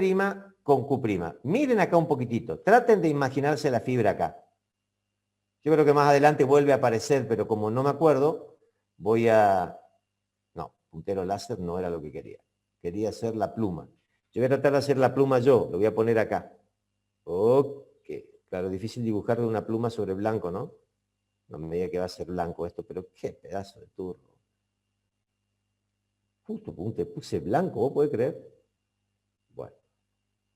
con Q'. Miren acá un poquitito, traten de imaginarse la fibra acá. Yo creo que más adelante vuelve a aparecer, pero como no me acuerdo, voy a... No, puntero láser no era lo que quería. Quería hacer la pluma. Yo voy a tratar de hacer la pluma yo, lo voy a poner acá. Ok, claro, difícil dibujar una pluma sobre blanco, ¿no? No me diga que va a ser blanco esto, pero qué pedazo de turno. Justo puse blanco, ¿vos podés creer? Bueno.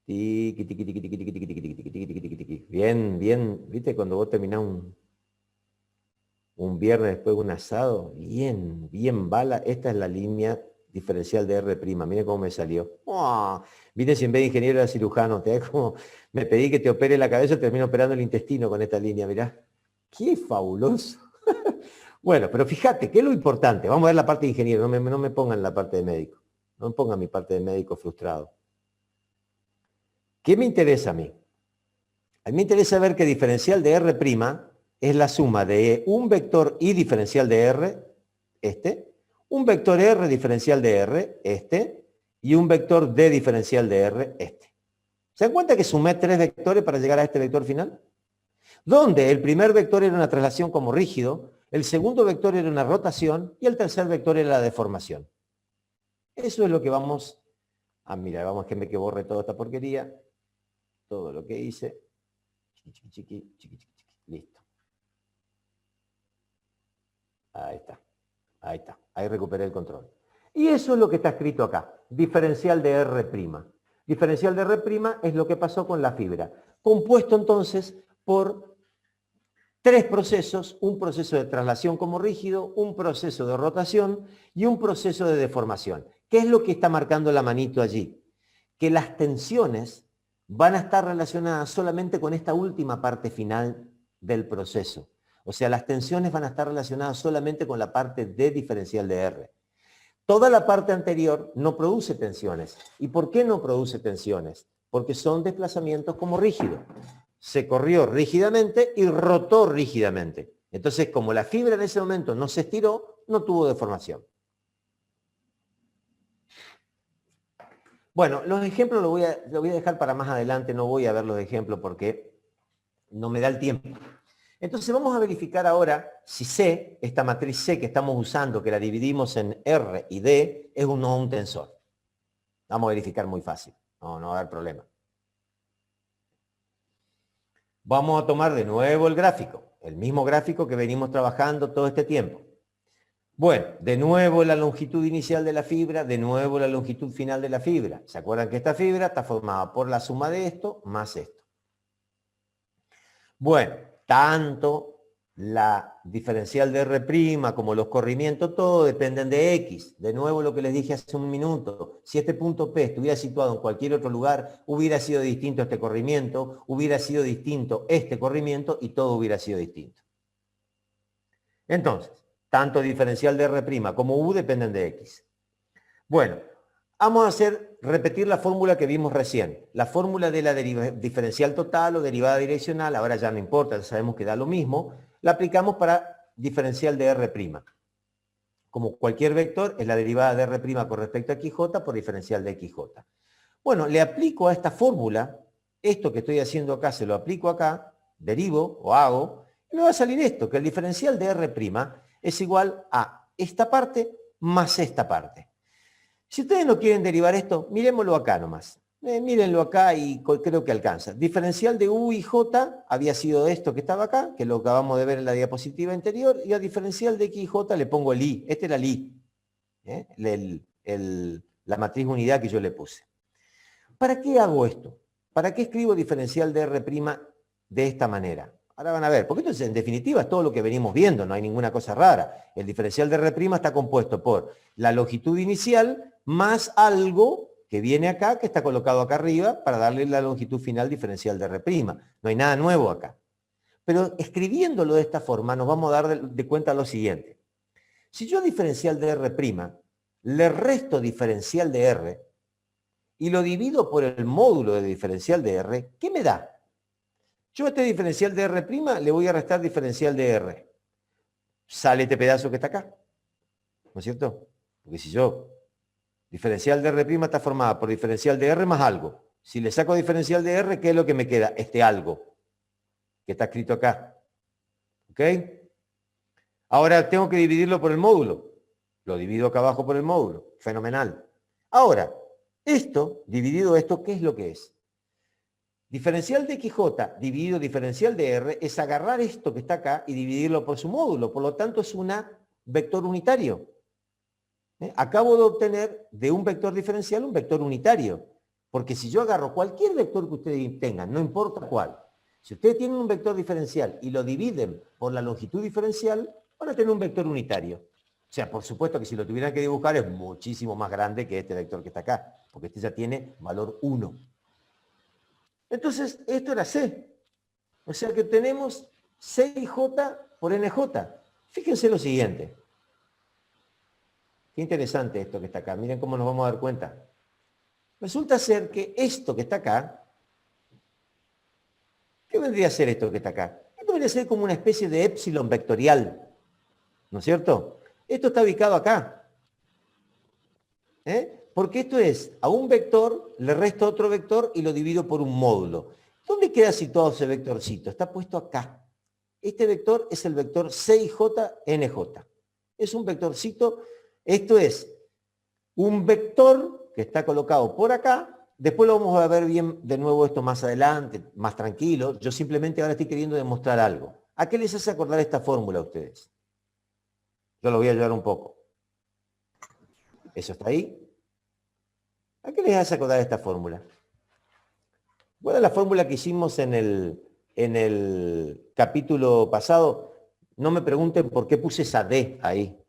Tiqui, tiqui, tiqui, tiqui, tiqui, tiqui, tiqui, tiqui, tiqui, tiqui, tiqui, tiqui. Bien, bien. ¿Viste cuando vos terminás un viernes después de un asado? Bien, bien bala. Esta es la línea diferencial de R'. Miren cómo me salió. ¡Oh! Viste, si en vez de ingeniero era cirujano. Te como, me pedí que te opere la cabeza, termino operando el intestino con esta línea, mirá. ¡Qué fabuloso! Bueno, pero fíjate, ¿qué es lo importante? Vamos a ver la parte de ingeniero, no me pongan la parte de médico. No me pongan mi parte de médico frustrado. ¿Qué me interesa a mí? A mí me interesa ver que diferencial de R' es la suma de un vector I diferencial de R, un vector R diferencial de R, y un vector D diferencial de R, ¿Se dan cuenta que sumé 3 vectores para llegar a este vector final? Donde el primer vector era una traslación como rígido, el segundo vector era una rotación y el tercer vector era la deformación. Eso es lo que vamos a mirar. Vamos a que borre toda esta porquería, todo lo que hice. Chiqui, chiqui, chiqui, chiqui, chiqui. Listo. Ahí está. Ahí está. Ahí recuperé el control. Y eso es lo que está escrito acá. Diferencial de R'. Diferencial de R' es lo que pasó con la fibra. Compuesto entonces por 3 procesos, un proceso de traslación como rígido, un proceso de rotación y un proceso de deformación. ¿Qué es lo que está marcando la manito allí? Que las tensiones van a estar relacionadas solamente con esta última parte final del proceso. O sea, las tensiones van a estar relacionadas solamente con la parte de diferencial de R. Toda la parte anterior no produce tensiones. ¿Y por qué no produce tensiones? Porque son desplazamientos como rígido. Se corrió rígidamente y rotó rígidamente. Entonces, como la fibra en ese momento no se estiró, no tuvo deformación. Bueno, los ejemplos los voy a dejar para más adelante, no voy a ver los ejemplos porque no me da el tiempo. Entonces vamos a verificar ahora si C, esta matriz C que estamos usando, que la dividimos en R y D, es o no un tensor. Vamos a verificar muy fácil, no va a haber problema. Vamos a tomar de nuevo el gráfico, el mismo gráfico que venimos trabajando todo este tiempo. Bueno, de nuevo la longitud inicial de la fibra, de nuevo la longitud final de la fibra. ¿Se acuerdan que esta fibra está formada por la suma de esto más esto? Bueno, tanto la diferencial de R' como los corrimientos, todo dependen de X. De nuevo lo que les dije hace un minuto. Si este punto P estuviera situado en cualquier otro lugar, hubiera sido distinto este corrimiento, hubiera sido distinto este corrimiento y todo hubiera sido distinto. Entonces, tanto diferencial de R' como U dependen de X. Bueno, vamos a hacer repetir la fórmula que vimos recién. La fórmula de la diferencial total o derivada direccional, ahora ya no importa, ya sabemos que da lo mismo, la aplicamos para diferencial de R'. Como cualquier vector, es la derivada de R' con respecto a XJ por diferencial de XJ. Bueno, le aplico a esta fórmula, esto que estoy haciendo acá, se lo aplico acá, derivo o hago, y me va a salir esto, que el diferencial de R' es igual a esta parte más esta parte. Si ustedes no quieren derivar esto, miremoslo acá nomás. Mírenlo acá y creo que alcanza. Diferencial de U y J había sido esto que estaba acá, que lo acabamos de ver en la diapositiva anterior, y a diferencial de X y J le pongo el I. Este era el I. La matriz unidad que yo le puse. ¿Para qué hago esto? ¿Para qué escribo diferencial de R' de esta manera? Ahora van a ver, porque esto en definitiva es todo lo que venimos viendo, no hay ninguna cosa rara. El diferencial de R' está compuesto por la longitud inicial más algo que viene acá, que está colocado acá arriba, para darle la longitud final diferencial de R'. No hay nada nuevo acá. Pero escribiéndolo de esta forma nos vamos a dar de cuenta lo siguiente. Si yo a diferencial de R' le resto diferencial de R y lo divido por el módulo de diferencial de R, ¿qué me da? Yo a este diferencial de R' le voy a restar diferencial de R. Sale este pedazo que está acá. ¿No es cierto? Porque si yo, diferencial de R' está formada por diferencial de R más algo. Si le saco diferencial de R, ¿qué es lo que me queda? Este algo, que está escrito acá. ¿Ok? Ahora tengo que dividirlo por el módulo. Lo divido acá abajo por el módulo. Fenomenal. Ahora, esto, dividido esto, ¿qué es lo que es? Diferencial de XJ dividido diferencial de R es agarrar esto que está acá y dividirlo por su módulo. Por lo tanto, es un vector unitario. Acabo de obtener de un vector diferencial un vector unitario. Porque si yo agarro cualquier vector que ustedes tengan, no importa cuál, si ustedes tienen un vector diferencial y lo dividen por la longitud diferencial, van a tener un vector unitario. O sea, por supuesto que si lo tuvieran que dibujar es muchísimo más grande que este vector que está acá, porque este ya tiene valor 1. Entonces, esto era C. O sea que tenemos CIJ por NJ. Fíjense lo siguiente. Qué interesante esto que está acá. Miren cómo nos vamos a dar cuenta. Resulta ser que esto que está acá, ¿qué vendría a ser esto que está acá? Esto vendría a ser como una especie de épsilon vectorial. ¿No es cierto? Esto está ubicado acá. Porque esto es, a un vector le resto otro vector y lo divido por un módulo. ¿Dónde queda situado ese vectorcito? Está puesto acá. Este vector es el vector CIJ-NJ. Es un vectorcito, esto es un vector que está colocado por acá. Después lo vamos a ver bien de nuevo esto más adelante, más tranquilo. Yo simplemente ahora estoy queriendo demostrar algo. ¿A qué les hace acordar esta fórmula a ustedes? Yo lo voy a ayudar un poco. Eso está ahí. ¿A qué les hace acordar esta fórmula? Bueno, la fórmula que hicimos en el capítulo pasado, no me pregunten por qué puse esa D ahí.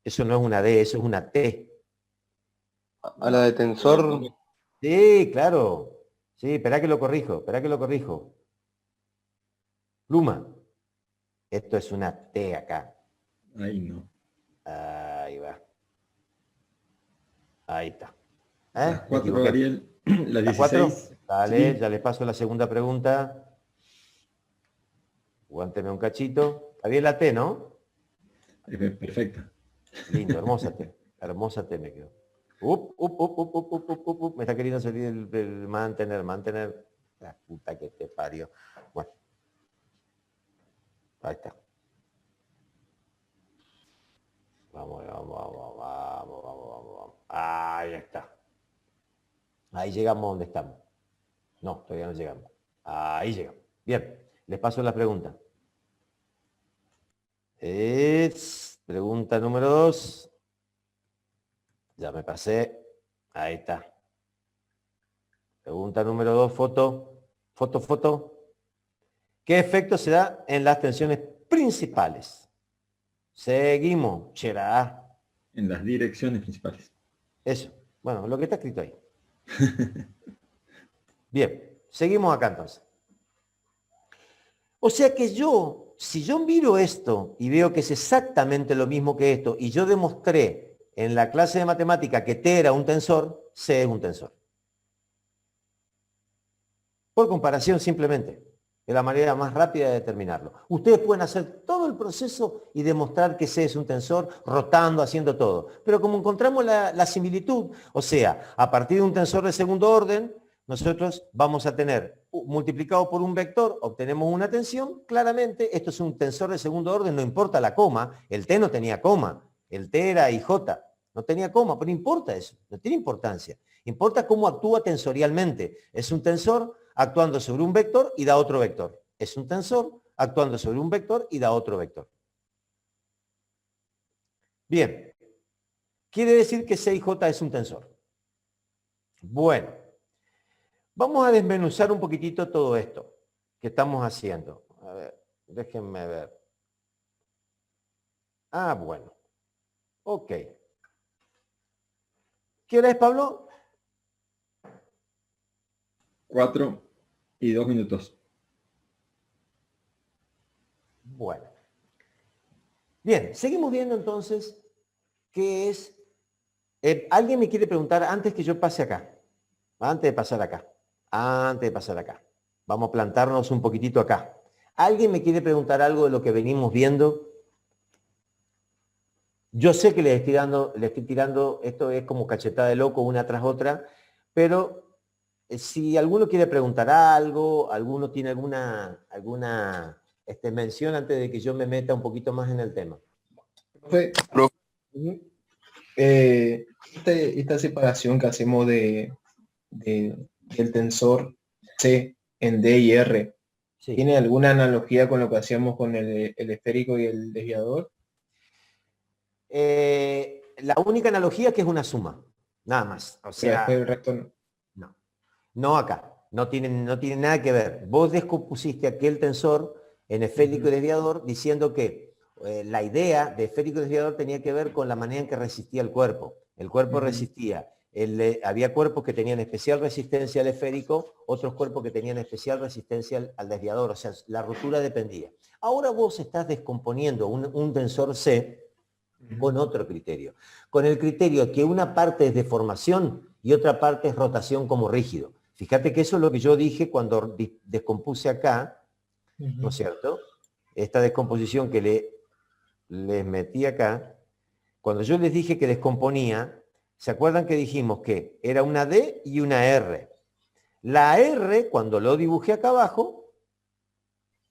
Eso no es una D, eso es una T. A la de tensor. Sí, claro. Sí, espera que lo corrijo, espera que lo corrijo. Pluma. Esto es una T acá. Ahí no. Ahí va. Ahí está. Las 4, Ariel. Las ¿Las 4? 16. Dale, Sí. ya les paso la segunda pregunta. Aguánteme un cachito. Está bien la T, ¿no? Perfecta. Lindo, hermosa T. Hermosa T me quedó. Me está queriendo salir el mantener. La puta que te parió. Bueno. Ahí está. Vamos. Ahí está. Ahí llegamos donde estamos. No, todavía no llegamos. Ahí llegamos. Bien, les paso la pregunta. Pregunta número 2. Ya me pasé. Ahí está. Pregunta número 2, foto. ¿Qué efecto se da en las tensiones principales? Seguimos. Cherá. En las direcciones principales. Eso. Bueno, lo que está escrito ahí. Bien, seguimos acá entonces. O sea que si yo miro esto y veo que es exactamente lo mismo que esto, y yo demostré en la clase de matemática que T era un tensor, C es un tensor. Por comparación simplemente. Es la manera más rápida de determinarlo. Ustedes pueden hacer todo el proceso y demostrar que C es un tensor, rotando, haciendo todo. Pero como encontramos la similitud, o sea, a partir de un tensor de segundo orden, nosotros vamos a tener, multiplicado por un vector, obtenemos una tensión. Claramente, esto es un tensor de segundo orden, no importa la coma. El T no tenía coma. El T era IJ. No tenía coma, pero no importa eso. No tiene importancia. Importa cómo actúa tensorialmente. Es un tensor actuando sobre un vector y da otro vector. Es un tensor actuando sobre un vector y da otro vector. Bien. Quiere decir que C y J es un tensor. Bueno. Vamos a desmenuzar un poquitito todo esto que estamos haciendo. A ver, déjenme ver. Ah, bueno. Ok. ¿Qué hora es, Pablo? 4:02. Bueno. Bien, seguimos viendo entonces qué es... ¿Alguien me quiere preguntar antes que yo pase acá? Antes de pasar acá. Antes de pasar acá. Vamos a plantarnos un poquitito acá. ¿Alguien me quiere preguntar algo de lo que venimos viendo? Yo sé que le estoy tirando, esto es como cachetada de loco una tras otra, pero si alguno quiere preguntar algo, alguno tiene alguna mención antes de que yo me meta un poquito más en el tema. Profe, esta separación que hacemos del tensor C en D y R, Sí. ¿tiene alguna analogía con lo que hacíamos con el esférico y el desviador? La única analogía es que es una suma, nada más. O sea, Pero después el resto no. no. No acá. No tiene nada que ver. Vos descompusiste aquel tensor en esférico y desviador diciendo que la idea de esférico y desviador tenía que ver con la manera en que resistía el cuerpo. El cuerpo resistía. Había cuerpos que tenían especial resistencia al esférico, otros cuerpos que tenían especial resistencia al desviador. O sea, la rotura dependía. Ahora vos estás descomponiendo un tensor C con otro criterio. Con el criterio que una parte es deformación y otra parte es rotación como rígido. Fíjate que eso es lo que yo dije cuando descompuse acá, ¿no es cierto? Esta descomposición que les metí acá, cuando yo les dije que descomponía, ¿se acuerdan que dijimos que era una D y una R? La R, cuando lo dibujé acá abajo,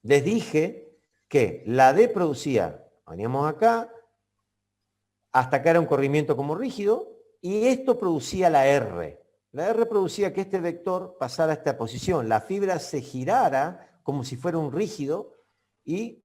les dije que la D producía, veníamos acá, hasta acá era un corrimiento como rígido, y esto producía la R. La R producía que este vector pasara a esta posición, la fibra se girara como si fuera un rígido, y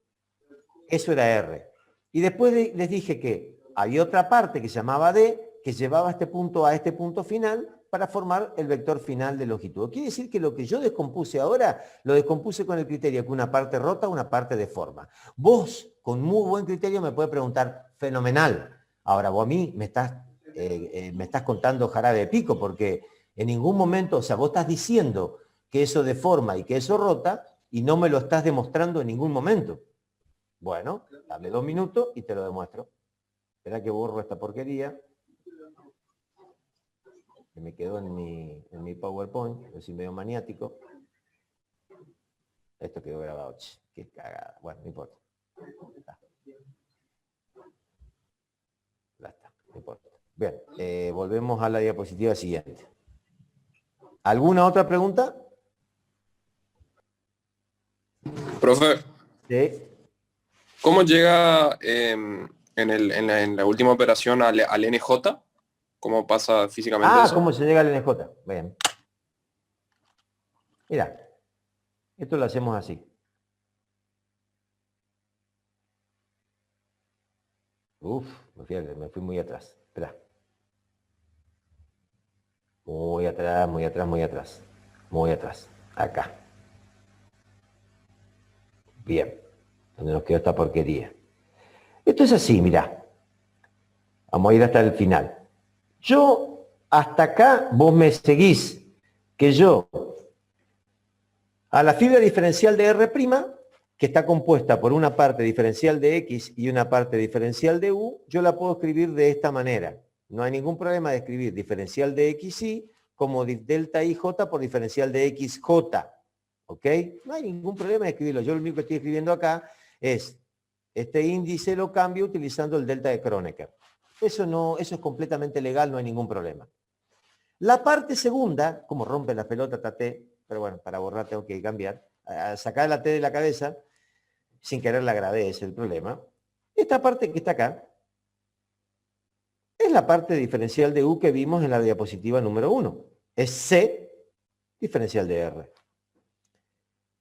eso era R. Y después les dije que había otra parte que se llamaba D, que llevaba este punto a este punto final para formar el vector final de longitud. Quiere decir que lo que yo descompuse ahora, lo descompuse con el criterio que una parte rota, una parte deforma. Vos, con muy buen criterio, me puedes preguntar, fenomenal. Ahora, vos a mí me estás contando jarabe de pico, porque en ningún momento, o sea, vos estás diciendo que eso deforma y que eso rota, y no me lo estás demostrando en ningún momento. Bueno, dame 2 minutos y te lo demuestro. Espera que borro esta porquería. Que me quedó en mi PowerPoint, yo soy medio maniático. Esto quedó grabado. Qué cagada. Bueno, no importa. Ya está, no importa. Bien, volvemos a la diapositiva siguiente. ¿Alguna otra pregunta? Profe, Sí. ¿cómo llega en la última operación al NJ? ¿Cómo pasa físicamente eso? ¿Cómo se llega al NJ? Bien. Mira, esto lo hacemos así. Uf, me fui muy atrás. Espera. Muy atrás, muy atrás, muy atrás. Muy atrás. Acá. Bien. Donde nos quedó esta porquería. Esto es así, mirá. Vamos a ir hasta el final. Yo, hasta acá, vos me seguís. Que yo, a la fibra diferencial de R', que está compuesta por una parte diferencial de X y una parte diferencial de U, yo la puedo escribir de esta manera. No hay ningún problema de escribir diferencial de XY como delta IJ por diferencial de XJ. ¿Ok? No hay ningún problema en escribirlo. Yo lo único que estoy escribiendo acá es, este índice lo cambio utilizando el delta de Kronecker. Eso es completamente legal, no hay ningún problema. La parte segunda, como rompe la pelota T, pero bueno, para borrar tengo que cambiar, a sacar la T de la cabeza, sin querer la grabé, ese es el problema. Esta parte que está acá, es la parte diferencial de U que vimos en la diapositiva número 1. Es C diferencial de R.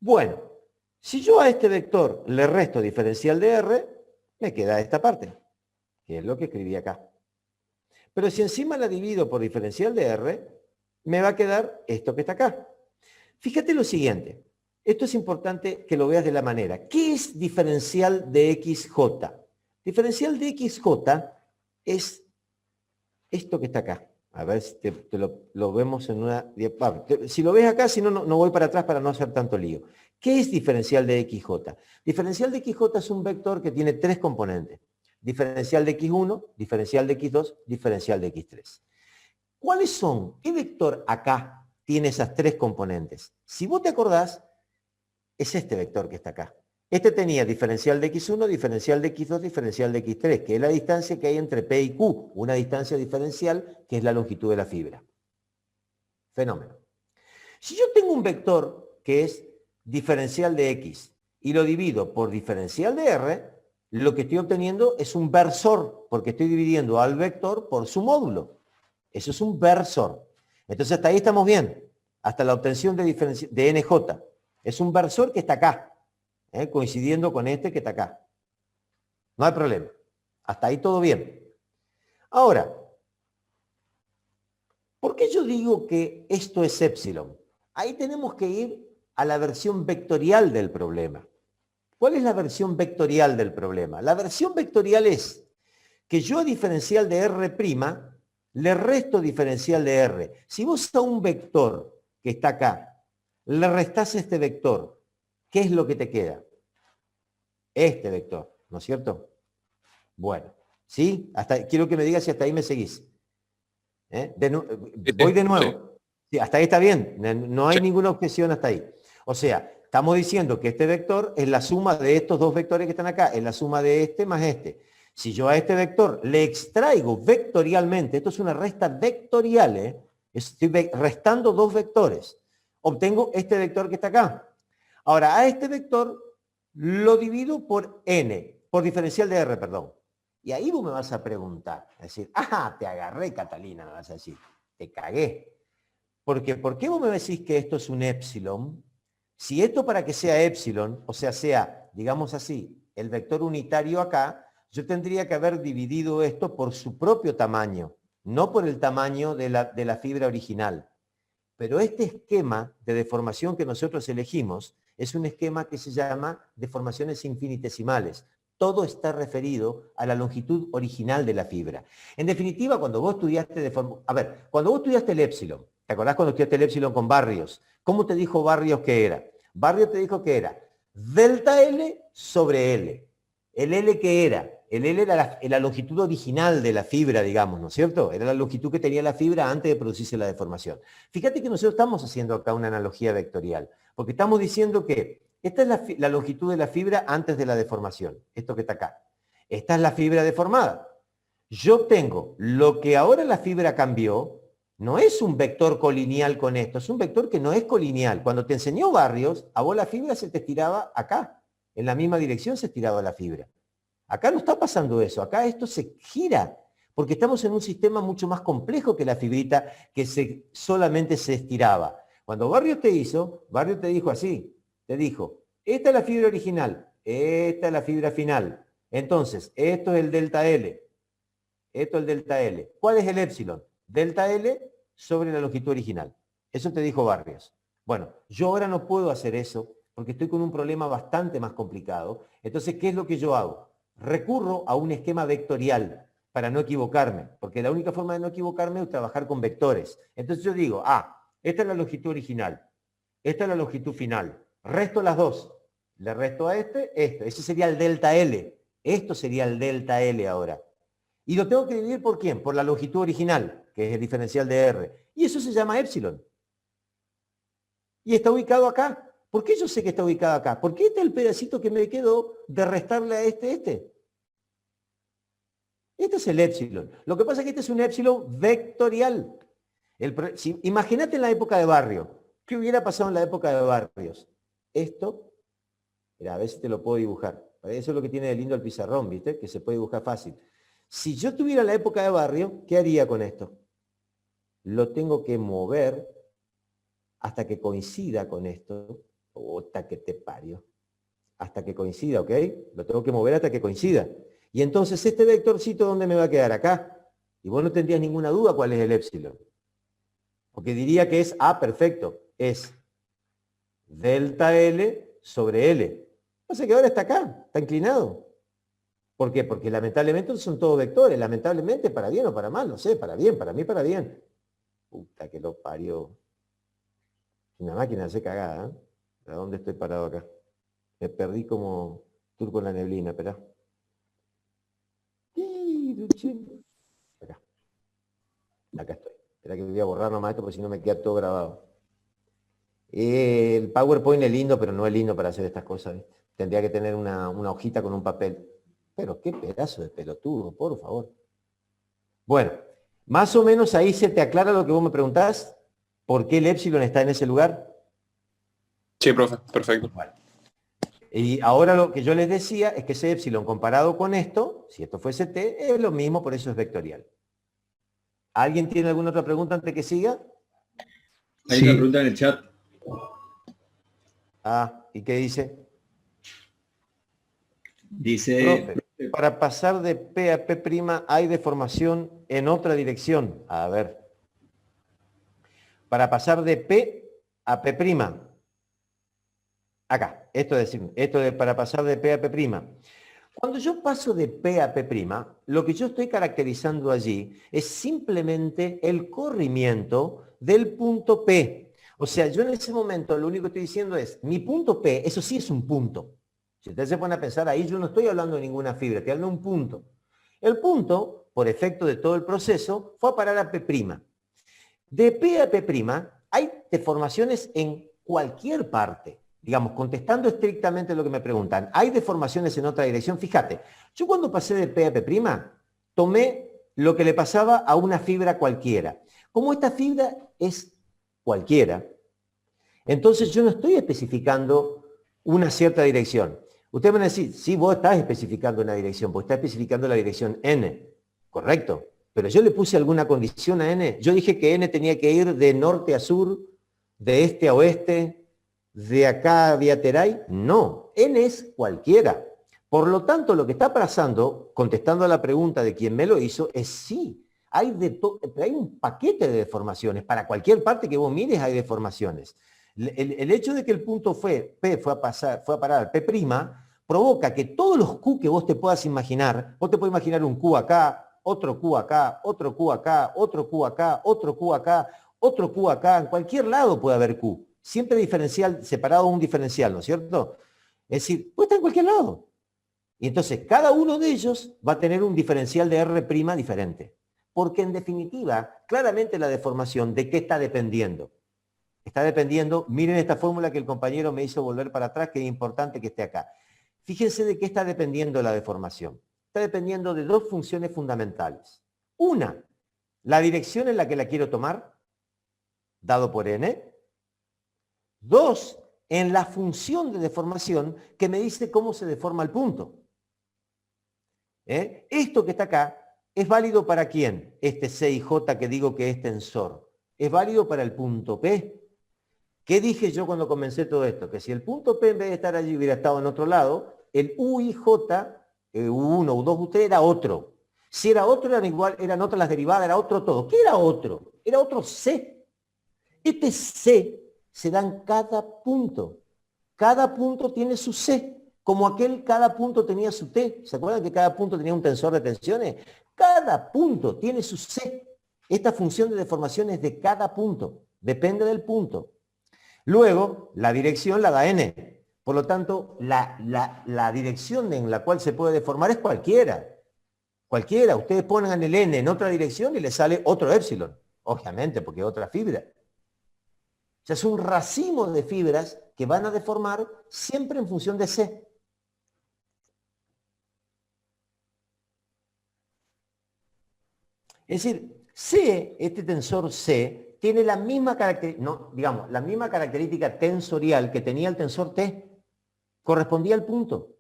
Bueno, si yo a este vector le resto diferencial de R, me queda esta parte, que es lo que escribí acá. Pero si encima la divido por diferencial de R, me va a quedar esto que está acá. Fíjate lo siguiente. Esto es importante que lo veas de la manera. ¿Qué es diferencial de XJ? Diferencial de XJ es esto que está acá. A ver si lo vemos en una... Si lo ves acá, si no, no voy para atrás para no hacer tanto lío. ¿Qué es diferencial de XJ? Diferencial de XJ es un vector que tiene 3 componentes. Diferencial de X1, diferencial de X2, diferencial de X3. ¿Cuáles son? ¿Qué vector acá tiene esas 3 componentes? Si vos te acordás, es este vector que está acá. Este tenía diferencial de X1, diferencial de X2, diferencial de X3, que es la distancia que hay entre P y Q, una distancia diferencial que es la longitud de la fibra. Fenómeno. Si yo tengo un vector que es diferencial de X y lo divido por diferencial de R, lo que estoy obteniendo es un versor, porque estoy dividiendo al vector por su módulo. Eso es un versor. Entonces hasta ahí estamos bien, hasta la obtención de NJ. Es un versor que está acá, coincidiendo con este que está acá. No hay problema. Hasta ahí todo bien. Ahora, ¿por qué yo digo que esto es epsilon? Ahí tenemos que ir a la versión vectorial del problema. ¿Cuál es la versión vectorial del problema? La versión vectorial es que yo a diferencial de R' le resto diferencial de R. Si vos a un vector que está acá le restás este vector, ¿qué es lo que te queda? Este vector, ¿no es cierto? Bueno, ¿sí? Quiero que me digas si hasta ahí me seguís. Voy de nuevo. Sí, hasta ahí está bien, no hay ninguna objeción hasta ahí. O sea, estamos diciendo que este vector es la suma de estos dos vectores que están acá, es la suma de este más este. Si yo a este vector le extraigo vectorialmente, esto es una resta vectorial, estoy restando dos vectores, obtengo este vector que está acá. Ahora, a este vector lo divido por n, por diferencial de r, perdón. Y ahí vos me vas a preguntar, es decir, ¡ah, te agarré, Catalina! Me vas a decir, te cagué. Porque, ¿por qué vos me decís que esto es un epsilon? Si esto para que sea epsilon, o sea, digamos así, el vector unitario acá, yo tendría que haber dividido esto por su propio tamaño, no por el tamaño de la fibra original. Pero este esquema de deformación que nosotros elegimos es un esquema que se llama deformaciones infinitesimales. Todo está referido a la longitud original de la fibra. En definitiva, cuando vos estudiaste cuando vos estudiaste el épsilon, ¿te acordás cuando estudiaste el épsilon con Barrios? ¿Cómo te dijo Barrios que era? Barrios te dijo que era delta L sobre L. ¿El L qué era? El L era la longitud original de la fibra, digamos, ¿no es cierto? Era la longitud que tenía la fibra antes de producirse la deformación. Fíjate que nosotros estamos haciendo acá una analogía vectorial, porque estamos diciendo que esta es la longitud de la fibra antes de la deformación, esto que está acá. Esta es la fibra deformada. Yo tengo lo que ahora la fibra cambió, no es un vector colineal con esto, es un vector que no es colineal. Cuando te enseñó Barrios, a vos la fibra se te estiraba acá, en la misma dirección se estiraba la fibra. Acá no está pasando eso, acá esto se gira, porque estamos en un sistema mucho más complejo que la fibrita que solamente se estiraba. Cuando Barrios te dijo así, te dijo, esta es la fibra original, esta es la fibra final. Entonces, esto es el delta L, esto es el delta L. ¿Cuál es el épsilon? Delta L sobre la longitud original. Eso te dijo Barrios. Bueno, yo ahora no puedo hacer eso porque estoy con un problema bastante más complicado. Entonces, ¿qué es lo que yo hago? Recurro a un esquema vectorial para no equivocarme, porque la única forma de no equivocarme es trabajar con vectores. Entonces yo digo, esta es la longitud original, esta es la longitud final. Resto las dos. Le resto a esto. Ese sería el delta L. Esto sería el delta L ahora. Y lo tengo que dividir ¿por quién? Por la longitud original, que es el diferencial de R. Y eso se llama épsilon. Y está ubicado acá. ¿Por qué yo sé que está ubicado acá? Porque este es el pedacito que me quedó de restarle a este. Este es el épsilon. Lo que pasa es que este es un épsilon vectorial. Imagínate en la época de barrio. ¿Qué hubiera pasado en la época de barrios? Esto, mira, a ver si te lo puedo dibujar. Eso es lo que tiene de lindo el pizarrón, ¿viste? Que se puede dibujar fácil. Si yo tuviera la época de barrio, ¿qué haría con esto? Lo tengo que mover hasta que coincida con esto. Hasta que te parió. Hasta que coincida, ¿ok? Lo tengo que mover hasta que coincida. Y entonces este vectorcito, ¿dónde me va a quedar? Acá. Y vos no tendrías ninguna duda cuál es el épsilon. Porque diría que es, perfecto, es delta L sobre L. Pasa que ahora está acá, está inclinado. ¿Por qué? Porque lamentablemente son todos vectores. Lamentablemente, para bien o para mal, no sé, para bien, para mí para bien. Puta que lo parió. Una máquina hace cagada, ¿eh? ¿A dónde estoy parado acá? Me perdí como turco en la neblina, esperá. Acá. Acá estoy. Espera que voy a borrar nomás esto porque si no me queda todo grabado. El PowerPoint es lindo, pero no es lindo para hacer estas cosas, ¿viste? Tendría que tener una hojita con un papel. Pero qué pedazo de pelotudo, por favor. Bueno, más o menos ahí se te aclara lo que vos me preguntás. ¿Por qué el épsilon está en ese lugar? Sí, profe, perfecto. Bueno. Y ahora lo que yo les decía es que ese épsilon comparado con esto, si esto fuese t, es lo mismo, por eso es vectorial. ¿Alguien tiene alguna otra pregunta antes que siga? Hay una pregunta en el chat. ¿Y qué dice? Dice... Profe, para pasar de P a P' hay deformación en otra dirección. A ver. Para pasar de P a P'. Acá, esto es para pasar de P a P'. Cuando yo paso de P a P', lo que yo estoy caracterizando allí es simplemente el corrimiento del punto P. O sea, yo en ese momento lo único que estoy diciendo es, mi punto P, eso sí es un punto. Si ustedes se ponen a pensar ahí, yo no estoy hablando de ninguna fibra, estoy hablando de un punto. El punto, por efecto de todo el proceso, fue a parar a P'. De P a P' hay deformaciones en cualquier parte. Digamos, contestando estrictamente lo que me preguntan, ¿hay deformaciones en otra dirección? Fíjate, yo cuando pasé de P a P', tomé lo que le pasaba a una fibra cualquiera. Como esta fibra es cualquiera, entonces yo no estoy especificando una cierta dirección. Ustedes van a decir, sí, vos estás especificando una dirección, vos estás especificando la dirección N, ¿correcto? Pero yo le puse alguna condición a N. Yo dije que N tenía que ir de norte a sur, de este a oeste, de acá a Viateray. No, N es cualquiera. Por lo tanto, lo que está pasando, contestando a la pregunta de quien me lo hizo, es sí. Hay un paquete de deformaciones. Para cualquier parte que vos mires hay deformaciones. El hecho de que el punto P fue a parar al P', provoca que todos los Q que vos te puedas imaginar, vos te puedes imaginar un Q acá, otro Q acá, otro Q acá, otro Q acá, otro Q acá, otro Q acá, en cualquier lado puede haber Q. Siempre diferencial, separado un diferencial, ¿no es cierto? Es decir, puede estar en cualquier lado. Y entonces cada uno de ellos va a tener un diferencial de R' diferente. Porque en definitiva, claramente la deformación, ¿de qué está dependiendo? Está dependiendo, miren esta fórmula que el compañero me hizo volver para atrás, que es importante que esté acá. Fíjense de qué está dependiendo la deformación. Está dependiendo de dos funciones fundamentales. Una, la dirección en la que la quiero tomar, dado por n. Dos, en la función de deformación que me dice cómo se deforma el punto. Esto que está acá es válido para quién, este C y J que digo que es tensor. Es válido para el punto P. ¿Qué dije yo cuando comencé todo esto? Que si el punto P en vez de estar allí hubiera estado en otro lado, el U y J, U1, U2, U3 era otro. Si era otro, eran otras las derivadas, era otro todo. ¿Qué era otro? Era otro C. Este C se da en cada punto. Cada punto tiene su C. Como cada punto tenía su T. ¿Se acuerdan que cada punto tenía un tensor de tensiones? Cada punto tiene su C. Esta función de deformación es de cada punto. Depende del punto. Luego, la dirección la da N. Por lo tanto, la dirección en la cual se puede deformar es cualquiera. Cualquiera. Ustedes pongan el N en otra dirección y le sale otro épsilon. Obviamente, porque es otra fibra. O sea, es un racimo de fibras que van a deformar siempre en función de C. Es decir, C, este tensor C, tiene la misma característica, no, digamos, la misma característica tensorial que tenía el tensor T. Correspondía al punto.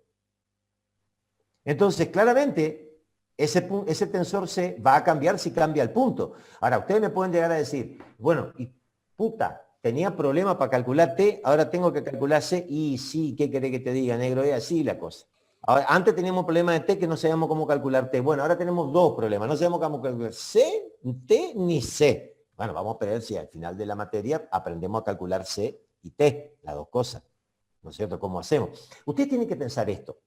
Entonces, claramente, ese tensor C va a cambiar si cambia el punto. Ahora, ustedes me pueden llegar a decir, bueno, y puta, tenía problema para calcular T, ahora tengo que calcular C, y sí, ¿qué querés que te diga, negro? Es así la cosa. Ahora, antes teníamos un problema de T que no sabíamos cómo calcular T. Bueno, ahora tenemos dos problemas, no sabemos cómo calcular C, T ni C. Bueno, vamos a ver si al final de la materia aprendemos a calcular C y T, las dos cosas. ¿No es cierto? ¿Cómo hacemos? Ustedes tienen que pensar esto.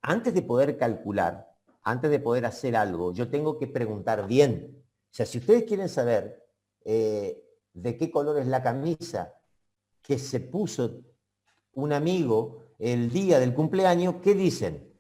Antes de poder calcular, antes de poder hacer algo, yo tengo que preguntar bien. O sea, si ustedes quieren saber de qué color es la camisa que se puso un amigo el día del cumpleaños, ¿qué dicen?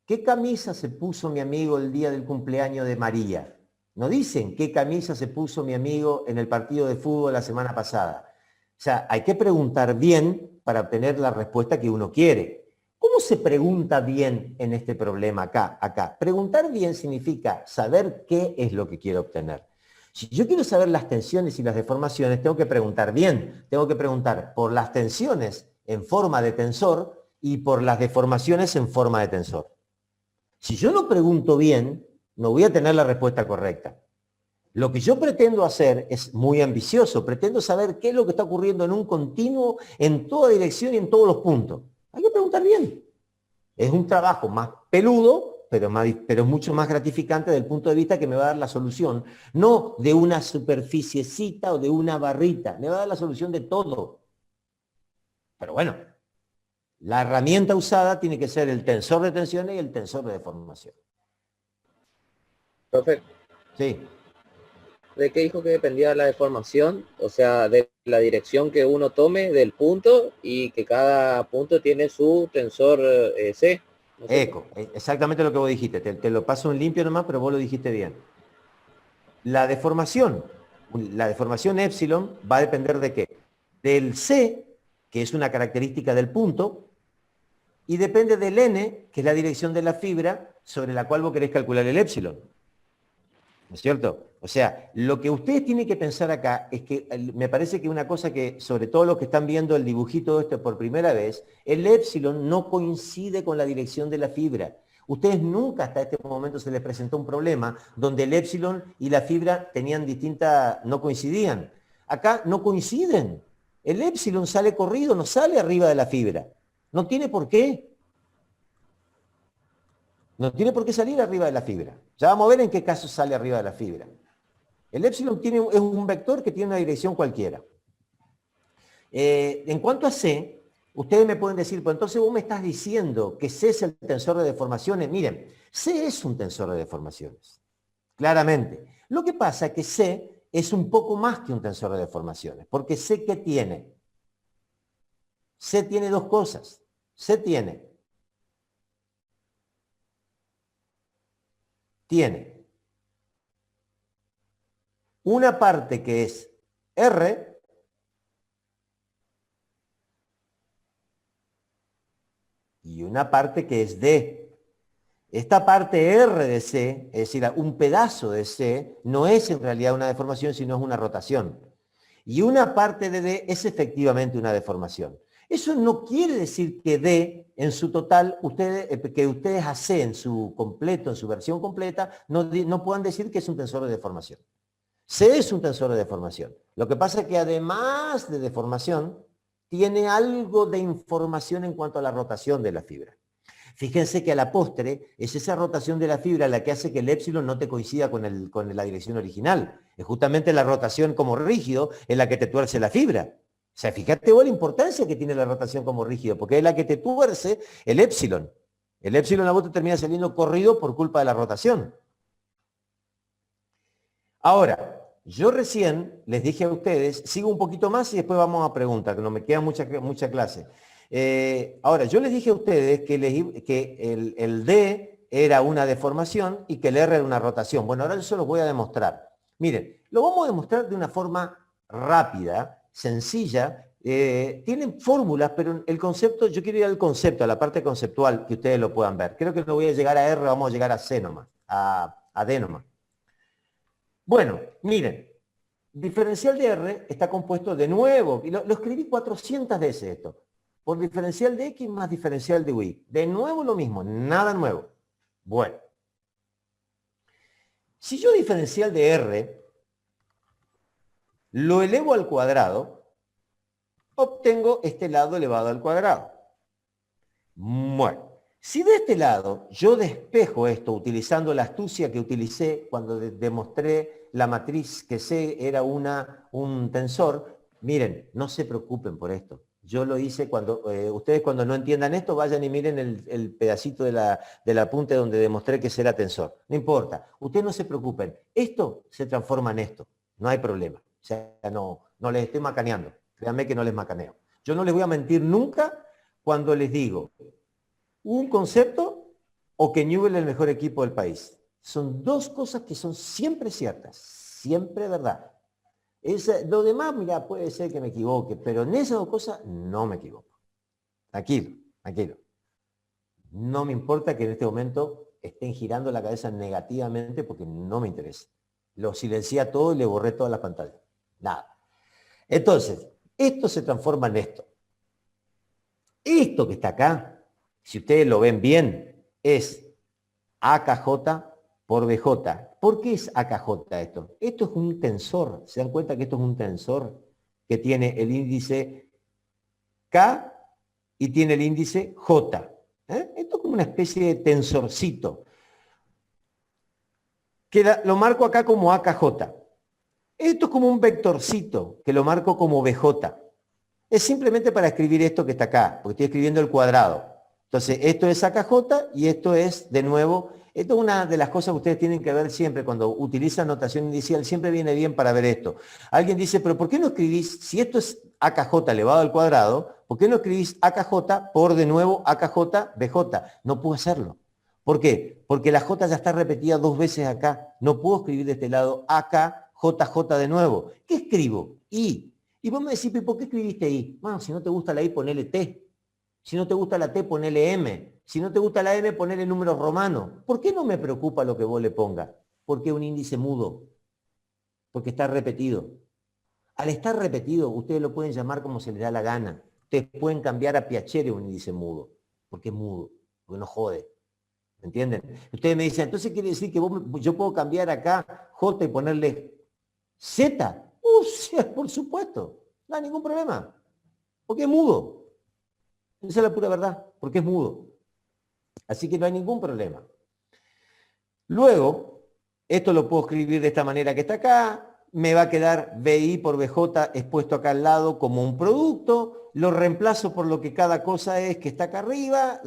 ¿Qué camisa se puso mi amigo el día del cumpleaños de María? No dicen qué camisa se puso mi amigo en el partido de fútbol la semana pasada. O sea, hay que preguntar bien para obtener la respuesta que uno quiere. ¿Cómo se pregunta bien en este problema acá? Preguntar bien significa saber qué es lo que quiero obtener. Si yo quiero saber las tensiones y las deformaciones, tengo que preguntar bien. Tengo que preguntar por las tensiones en forma de tensor y por las deformaciones en forma de tensor. Si yo no pregunto bien, no voy a tener la respuesta correcta. Lo que yo pretendo hacer es muy ambicioso. Pretendo saber qué es lo que está ocurriendo en un continuo, en toda dirección y en todos los puntos. Hay que preguntar bien. Es un trabajo más peludo, pero es mucho más gratificante desde el punto de vista que me va a dar la solución. No de una superficiecita o de una barrita. Me va a dar la solución de todo. Pero bueno, la herramienta usada tiene que ser el tensor de tensiones y el tensor de deformación. Profe, Sí. ¿de qué dijo que dependía la deformación? O sea, de la dirección que uno tome del punto y que cada punto tiene su tensor C. ¿No sé? Eco, exactamente lo que vos dijiste. Te lo paso en limpio nomás, pero vos lo dijiste bien. La deformación epsilon va a depender de qué? Del C, que es una característica del punto, y depende del N, que es la dirección de la fibra sobre la cual vos querés calcular el epsilon. ¿No es cierto? O sea, lo que ustedes tienen que pensar acá es que me parece que una cosa que, sobre todo los que están viendo el dibujito este por primera vez, el epsilon no coincide con la dirección de la fibra. Ustedes nunca hasta este momento se les presentó un problema donde el epsilon y la fibra tenían no coincidían. Acá no coinciden. El epsilon sale corrido, no sale arriba de la fibra. No tiene por qué. No tiene por qué salir arriba de la fibra. Ya vamos a ver en qué caso sale arriba de la fibra. El epsilon es un vector que tiene una dirección cualquiera. En cuanto a C, ustedes me pueden decir, pues entonces vos me estás diciendo que C es el tensor de deformaciones. Miren, C es un tensor de deformaciones, claramente. Lo que pasa es que C es un poco más que un tensor de deformaciones, porque C, ¿qué tiene? C tiene dos cosas. C tiene una parte que es R y una parte que es D. Esta parte R de C, es decir, un pedazo de C, no es en realidad una deformación, sino es una rotación. Y una parte de D es efectivamente una deformación. Eso no quiere decir que D, en su total, que ustedes a C en su completo, en su versión completa, no puedan decir que es un tensor de deformación. C es un tensor de deformación. Lo que pasa es que además de deformación, tiene algo de información en cuanto a la rotación de la fibra. Fíjense que a la postre es esa rotación de la fibra la que hace que el épsilon no te coincida con la dirección original. Es justamente la rotación como rígido en la que te tuerce la fibra. O sea, fíjate vos la importancia que tiene la rotación como rígido, porque es la que te tuerce el épsilon. El épsilon a vos te termina saliendo corrido por culpa de la rotación. Ahora, yo recién les dije a ustedes, sigo un poquito más y después vamos a preguntas, que no me queda mucha clase. Ahora, yo les dije a ustedes que el D era una deformación y que el R era una rotación. Bueno, ahora yo se los voy a demostrar. Miren, lo vamos a demostrar de una forma rápida, sencilla, tienen fórmulas, pero el concepto, yo quiero ir al concepto, a la parte conceptual, que ustedes lo puedan ver. Creo que no voy a llegar a R, vamos a llegar a C nomás, a D nomás. Bueno, miren, diferencial de R está compuesto de nuevo, y lo escribí 400 veces esto, por diferencial de X más diferencial de Y. De nuevo lo mismo, nada nuevo. Bueno, si yo diferencial de R lo elevo al cuadrado, obtengo este lado elevado al cuadrado. Bueno, si de este lado yo despejo esto utilizando la astucia que utilicé cuando demostré la matriz que C era un tensor, miren, no se preocupen por esto. Yo lo hice cuando, ustedes cuando no entiendan esto, vayan y miren el pedacito del apunte donde demostré que C era tensor. No importa, ustedes no se preocupen. Esto se transforma en esto, no hay problema. O sea, no les estoy macaneando. Créanme que no les macaneo. Yo no les voy a mentir nunca cuando les digo un concepto o que Newell es el mejor equipo del país. Son dos cosas que son siempre ciertas, siempre verdad. Lo demás, mira, puede ser que me equivoque, pero en esas dos cosas no me equivoco. Tranquilo, tranquilo. No me importa que en este momento estén girando la cabeza negativamente porque no me interesa. Lo silencié a todo y le borré todas las pantallas. Nada. Entonces, esto se transforma en esto. Esto que está acá, si ustedes lo ven bien, es AKJ por BJ. ¿Por qué es AKJ esto? Esto es un tensor. ¿Se dan cuenta que esto es un tensor que tiene el índice K y tiene el índice J? Esto es como una especie de tensorcito. Que lo marco acá como AKJ. Esto es como un vectorcito, que lo marco como BJ. Es simplemente para escribir esto que está acá, porque estoy escribiendo el cuadrado. Entonces, esto es AKJ y esto es, de nuevo, esto es una de las cosas que ustedes tienen que ver siempre cuando utilizan notación inicial, siempre viene bien para ver esto. Alguien dice, pero ¿por qué no escribís, si esto es AKJ elevado al cuadrado, ¿por qué no escribís AKJ por, de nuevo, AKJ, BJ? No puedo hacerlo. ¿Por qué? Porque la J ya está repetida dos veces acá. No puedo escribir de este lado AK, JJ de nuevo. ¿Qué escribo? I. Y vos me decís, ¿por qué escribiste I? Bueno, si no te gusta la I, ponele T. Si no te gusta la T, ponele M. Si no te gusta la M, ponele números romanos. ¿Por qué no me preocupa lo que vos le pongas? Porque es un índice mudo. Porque está repetido. Al estar repetido, ustedes lo pueden llamar como se les da la gana. Ustedes pueden cambiar a Piacere un índice mudo. Porque es mudo. Porque no jode. ¿Me entienden? Ustedes me dicen, entonces quiere decir que yo puedo cambiar acá J y ponerle Z. Sí, por supuesto. No hay ningún problema. Porque es mudo. Esa es la pura verdad. Porque es mudo. Así que no hay ningún problema. Luego, esto lo puedo escribir de esta manera que está acá. Me va a quedar BI por BJ expuesto acá al lado como un producto. Lo reemplazo por lo que cada cosa es que está acá arriba.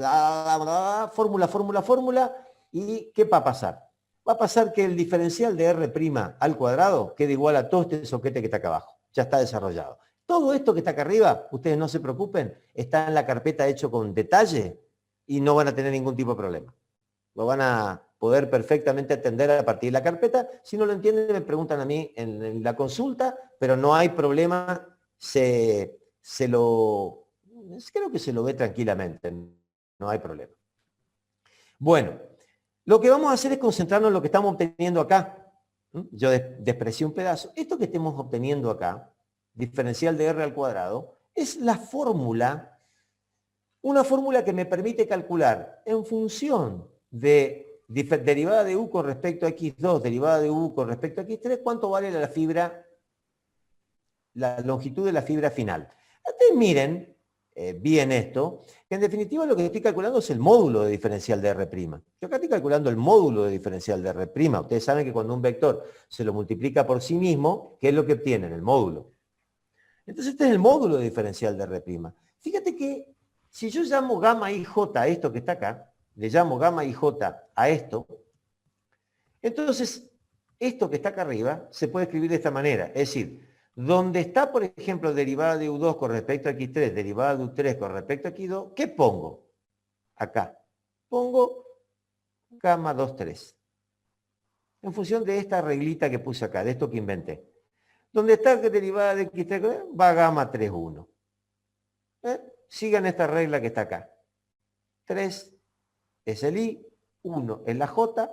Fórmula, fórmula, fórmula. ¿Y qué va a pasar? Va a pasar que el diferencial de R' al cuadrado quede igual a todo este soquete que está acá abajo. Ya está desarrollado. Todo esto que está acá arriba, ustedes no se preocupen, está en la carpeta hecho con detalle y no van a tener ningún tipo de problema. Lo van a poder perfectamente atender a partir de la carpeta. Si no lo entienden, me preguntan a mí en la consulta, pero no hay problema. Creo que se lo ve tranquilamente. No hay problema. Bueno, lo que vamos a hacer es concentrarnos en lo que estamos obteniendo acá. Yo desprecié un pedazo. Esto que estemos obteniendo acá, diferencial de R al cuadrado, es la fórmula, una fórmula que me permite calcular en función de derivada de U con respecto a X2, derivada de U con respecto a X3, cuánto vale la fibra, la longitud de la fibra final. Ustedes miren bien esto, que en definitiva lo que estoy calculando es el módulo de diferencial de R'. Yo acá estoy calculando el módulo de diferencial de R'. Ustedes saben que cuando un vector se lo multiplica por sí mismo, ¿qué es lo que obtienen? El módulo. Entonces este es el módulo de diferencial de R'. Fíjate que si yo llamo gamma IJ a esto que está acá, le llamo gamma IJ a esto, entonces esto que está acá arriba se puede escribir de esta manera. Es decir, donde está, por ejemplo, derivada de U2 con respecto a X3, derivada de U3 con respecto a X2, ¿qué pongo? Acá. Pongo gamma 2,3. En función de esta reglita que puse acá, de esto que inventé. Donde está derivada de X3, va gamma 3,1. Sigan esta regla que está acá. 3 es el I, 1 es la J,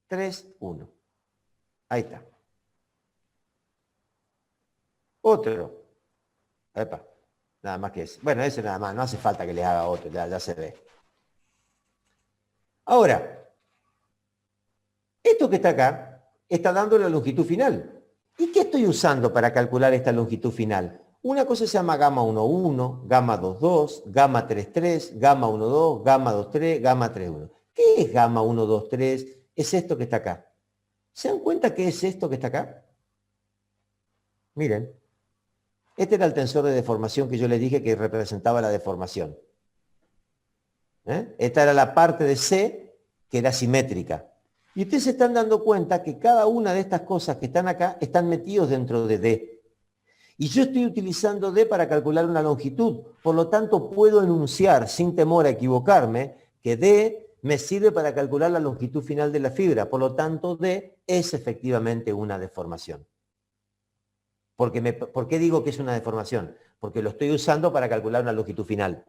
3, 1. Ahí está. Otro. Epa, nada más que ese. Bueno, ese nada más, no hace falta que les haga otro, ya se ve. Ahora, esto que está acá está dando la longitud final. ¿Y qué estoy usando para calcular esta longitud final? Una cosa se llama gamma 1,1, gamma 2,2, gamma 3,3, gamma 1,2, gamma 2,3, gamma 3,1. ¿Qué es gamma 1,2,3? Es esto que está acá. ¿Se dan cuenta qué es esto que está acá? Miren. Este era el tensor de deformación que yo les dije que representaba la deformación. Esta era la parte de C que era simétrica. Y ustedes se están dando cuenta que cada una de estas cosas que están acá están metidos dentro de D. Y yo estoy utilizando D para calcular una longitud. Por lo tanto, puedo enunciar, sin temor a equivocarme, que D me sirve para calcular la longitud final de la fibra. Por lo tanto, D es efectivamente una deformación. ¿Por qué digo que es una deformación? Porque lo estoy usando para calcular una longitud final.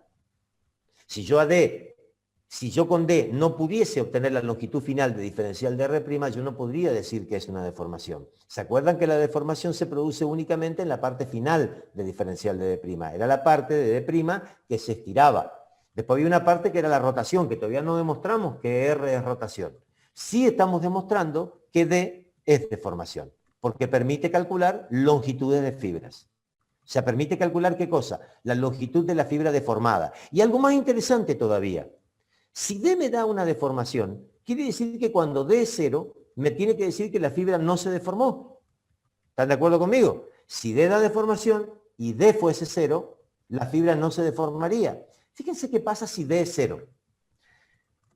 Si yo con D no pudiese obtener la longitud final de diferencial de R', yo no podría decir que es una deformación. ¿Se acuerdan que la deformación se produce únicamente en la parte final de diferencial de D'? Era la parte de D' que se estiraba. Después había una parte que era la rotación, que todavía no demostramos que R es rotación. Sí estamos demostrando que D es deformación, porque permite calcular longitudes de fibras. O sea, permite calcular ¿qué cosa? La longitud de la fibra deformada. Y algo más interesante todavía. Si D me da una deformación, quiere decir que cuando D es 0, me tiene que decir que la fibra no se deformó. ¿Están de acuerdo conmigo? Si D da deformación y D fuese 0, la fibra no se deformaría. Fíjense qué pasa si D es 0.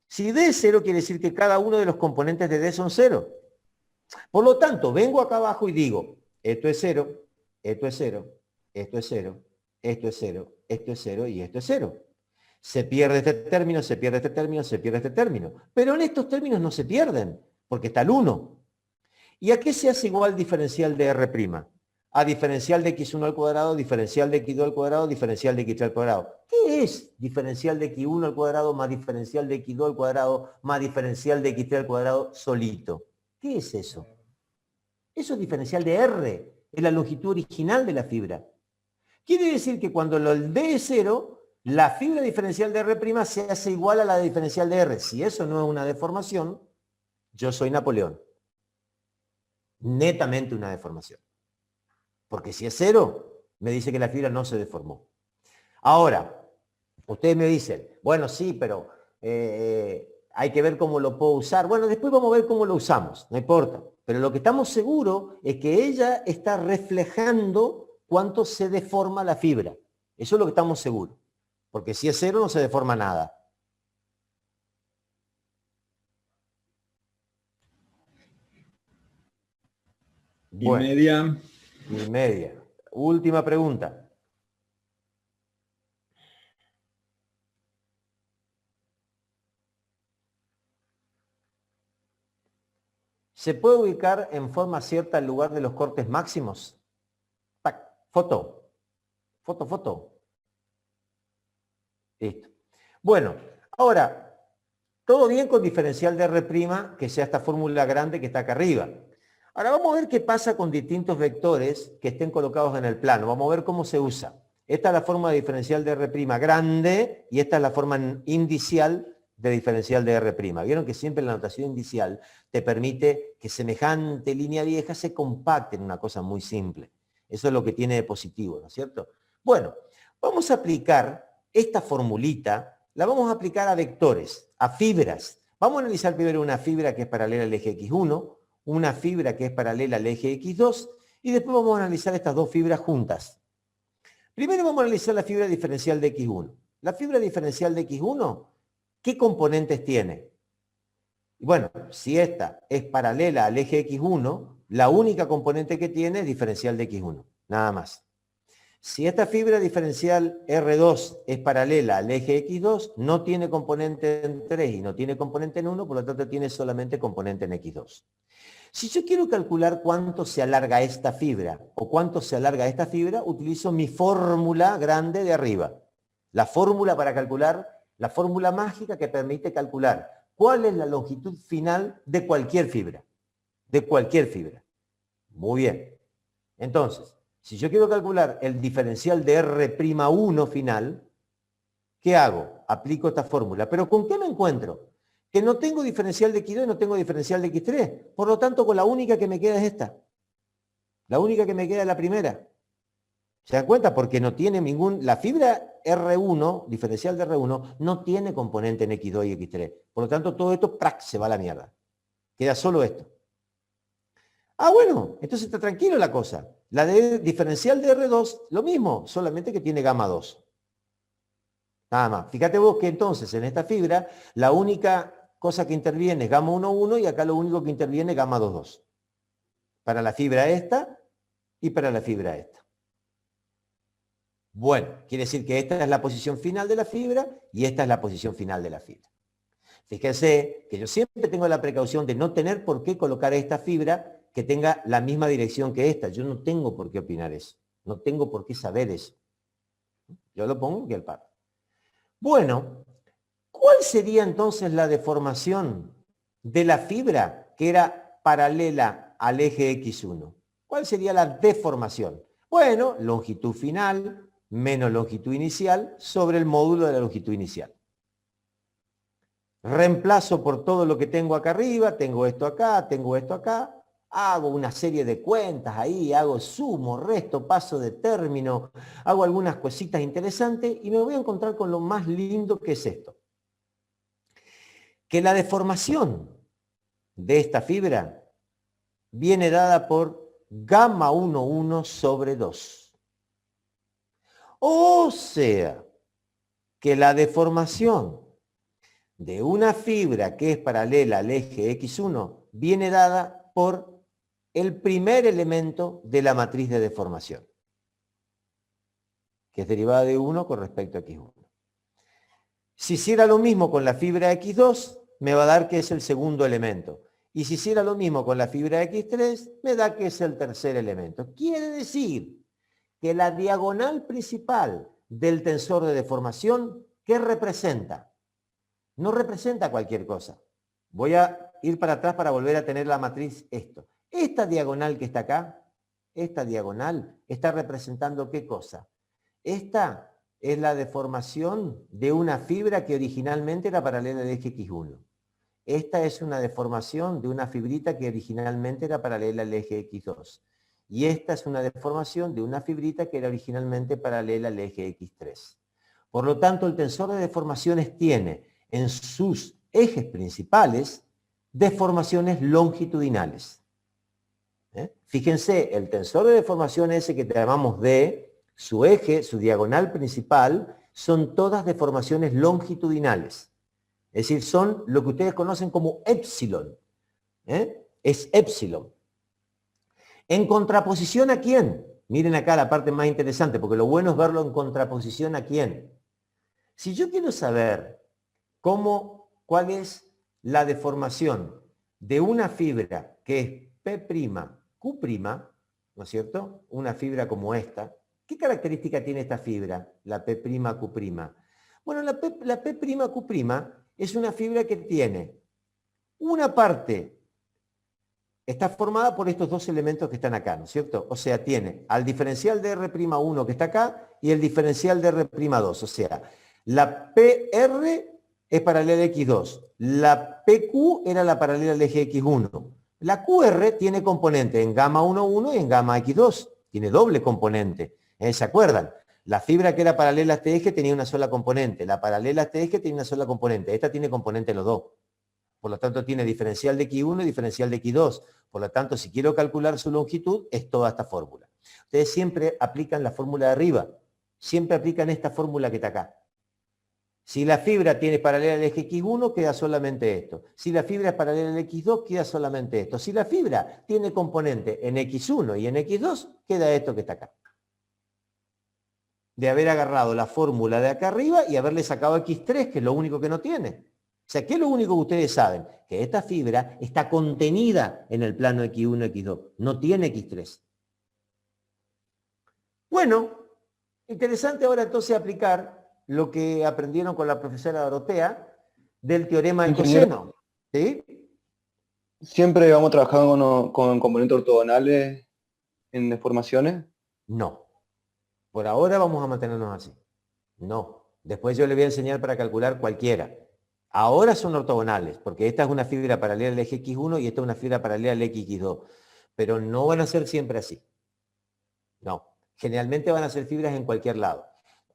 Si D es 0, quiere decir que cada uno de los componentes de D son 0. Por lo tanto, vengo acá abajo y digo, esto es 0, esto es 0, esto es 0, esto es 0, esto es 0 y esto es 0. Se pierde este término, se pierde este término, se pierde este término. Pero en estos términos no se pierden, porque está el 1. ¿Y a qué se hace igual diferencial de R'? A diferencial de x1 al cuadrado, diferencial de x2 al cuadrado, diferencial de x3 al cuadrado. ¿Qué es diferencial de x1 al cuadrado más diferencial de x2 al cuadrado más diferencial de x3 al cuadrado solito? ¿Qué es eso? Eso es diferencial de R, es la longitud original de la fibra. Quiere decir que cuando el D es 0, la fibra diferencial de R' se hace igual a la diferencial de R. Si eso no es una deformación, yo soy Napoleón. Netamente una deformación. Porque si es 0, me dice que la fibra no se deformó. Ahora, ustedes me dicen, bueno, sí, pero hay que ver cómo lo puedo usar. Bueno, después vamos a ver cómo lo usamos, no importa. Pero lo que estamos seguros es que ella está reflejando cuánto se deforma la fibra. Eso es lo que estamos seguros. Porque si es 0 no se deforma nada. Bueno, y media. Última pregunta. ¿Se puede ubicar en forma cierta el lugar de los cortes máximos? ¡Tac! Foto. Foto, foto. Listo. Bueno, ahora, todo bien con diferencial de R', que sea esta fórmula grande que está acá arriba. Ahora vamos a ver qué pasa con distintos vectores que estén colocados en el plano. Vamos a ver cómo se usa. Esta es la forma de diferencial de R' grande y esta es la forma indicial de diferencial de R'. Vieron que siempre la notación indicial te permite que semejante línea vieja se compacte en una cosa muy simple. Eso es lo que tiene de positivo, ¿no es cierto? Bueno, vamos a aplicar esta formulita, la vamos a aplicar a vectores, a fibras. Vamos a analizar primero una fibra que es paralela al eje X1, una fibra que es paralela al eje X2, y después vamos a analizar estas dos fibras juntas. Primero vamos a analizar la fibra diferencial de X1. La fibra diferencial de X1, ¿qué componentes tiene? Bueno, si esta es paralela al eje X1, la única componente que tiene es diferencial de X1, nada más. Si esta fibra diferencial R2 es paralela al eje X2, no tiene componente en 3 y no tiene componente en 1, por lo tanto tiene solamente componente en X2. Si yo quiero calcular cuánto se alarga esta fibra o cuánto se alarga esta fibra, utilizo mi fórmula grande de arriba. La fórmula para calcular, la fórmula mágica que permite calcular cuál es la longitud final de cualquier fibra. De cualquier fibra. Muy bien. Entonces, si yo quiero calcular el diferencial de R'1 final, ¿qué hago? Aplico esta fórmula. ¿Pero con qué me encuentro? Que no tengo diferencial de X2 y no tengo diferencial de X3. Por lo tanto, con la única que me queda es esta. La única que me queda es la primera. ¿Se dan cuenta? Porque no tiene ningún... La fibra R1, diferencial de R1, no tiene componente en X2 y X3. Por lo tanto, todo esto ¡prac! Se va a la mierda. Queda solo esto. Ah, bueno, entonces está tranquilo la cosa. La de diferencial de R2, lo mismo, solamente que tiene gamma 2. Nada más. Fíjate vos que entonces en esta fibra, la única cosa que interviene es gamma 1,1 y acá lo único que interviene es gamma 2,2. Para la fibra esta y para la fibra esta. Bueno, quiere decir que esta es la posición final de la fibra y esta es la posición final de la fibra. Fíjense que yo siempre tengo la precaución de no tener por qué colocar esta fibra que tenga la misma dirección que esta. Yo no tengo por qué opinar eso. No tengo por qué saber eso. Yo lo pongo aquí al par. Bueno, ¿cuál sería entonces la deformación de la fibra que era paralela al eje X1? ¿Cuál sería la deformación? Bueno, longitud final menos longitud inicial sobre el módulo de la longitud inicial. Reemplazo por todo lo que tengo acá arriba, tengo esto acá, tengo esto acá, hago una serie de cuentas ahí, hago sumo, resto, paso de término, hago algunas cositas interesantes y me voy a encontrar con lo más lindo que es esto. Que la deformación de esta fibra viene dada por gamma 1,1 sobre 2. O sea, que la deformación de una fibra que es paralela al eje X1 viene dada por el primer elemento de la matriz de deformación, que es derivada de 1 con respecto a X1. Si hiciera lo mismo con la fibra X2, me va a dar que es el segundo elemento. Y si hiciera lo mismo con la fibra X3, me da que es el tercer elemento. Quiere decir que la diagonal principal del tensor de deformación, ¿qué representa? No representa cualquier cosa. Voy a ir para atrás para volver a tener la matriz esto. Esta diagonal que está acá, esta diagonal está representando ¿qué cosa? Esta es la deformación de una fibra que originalmente era paralela al eje X1. Esta es una deformación de una fibrita que originalmente era paralela al eje X2. Y esta es una deformación de una fibrita que era originalmente paralela al eje X3. Por lo tanto, el tensor de deformaciones tiene en sus ejes principales deformaciones longitudinales. Fíjense, el tensor de deformación ese que llamamos D, su eje, su diagonal principal, son todas deformaciones longitudinales. Es decir, son lo que ustedes conocen como épsilon. Es épsilon. ¿En contraposición a quién? Miren acá la parte más interesante, porque lo bueno es verlo en contraposición a quién. Si yo quiero saber cuál es la deformación de una fibra que es P'Q', ¿no es cierto? Una fibra como esta. ¿Qué característica tiene esta fibra, la P'Q'? Bueno, la P'Q' es una fibra que tiene una parte, está formada por estos dos elementos que están acá, ¿no es cierto? O sea, tiene al diferencial de R'1 que está acá y el diferencial de R'2. O sea, la PR es paralela a X2. La PQ era la paralela al eje X1. La QR tiene componente en gamma 1,1 y en gamma X2. Tiene doble componente. ¿Se acuerdan? La fibra que era paralela a este eje tenía una sola componente. La paralela a este eje tenía una sola componente. Esta tiene componente en los dos. Por lo tanto, tiene diferencial de X1 y diferencial de X2. Por lo tanto, si quiero calcular su longitud, es toda esta fórmula. Ustedes siempre aplican la fórmula de arriba. Siempre aplican esta fórmula que está acá. Si la fibra tiene paralela al eje X1, queda solamente esto. Si la fibra es paralela al X2, queda solamente esto. Si la fibra tiene componente en X1 y en X2, queda esto que está acá. De haber agarrado la fórmula de acá arriba y haberle sacado X3, que es lo único que no tiene. sea, ¿qué es lo único que ustedes saben? Que esta fibra está contenida en el plano X1, X2, no tiene X3. Bueno, interesante ahora entonces aplicar lo que aprendieron con la profesora Dorotea del teorema del Ingeniero, coseno. ¿Sí? siempre vamos trabajando con componentes ortogonales en deformaciones. No. Por ahora vamos a mantenernos así. No. Después yo le voy a enseñar para calcular cualquiera. Ahora son ortogonales, porque esta es una fibra paralela al eje X1 y esta es una fibra paralela al eje X2. Pero no van a ser siempre así. No. Generalmente van a ser fibras en cualquier lado.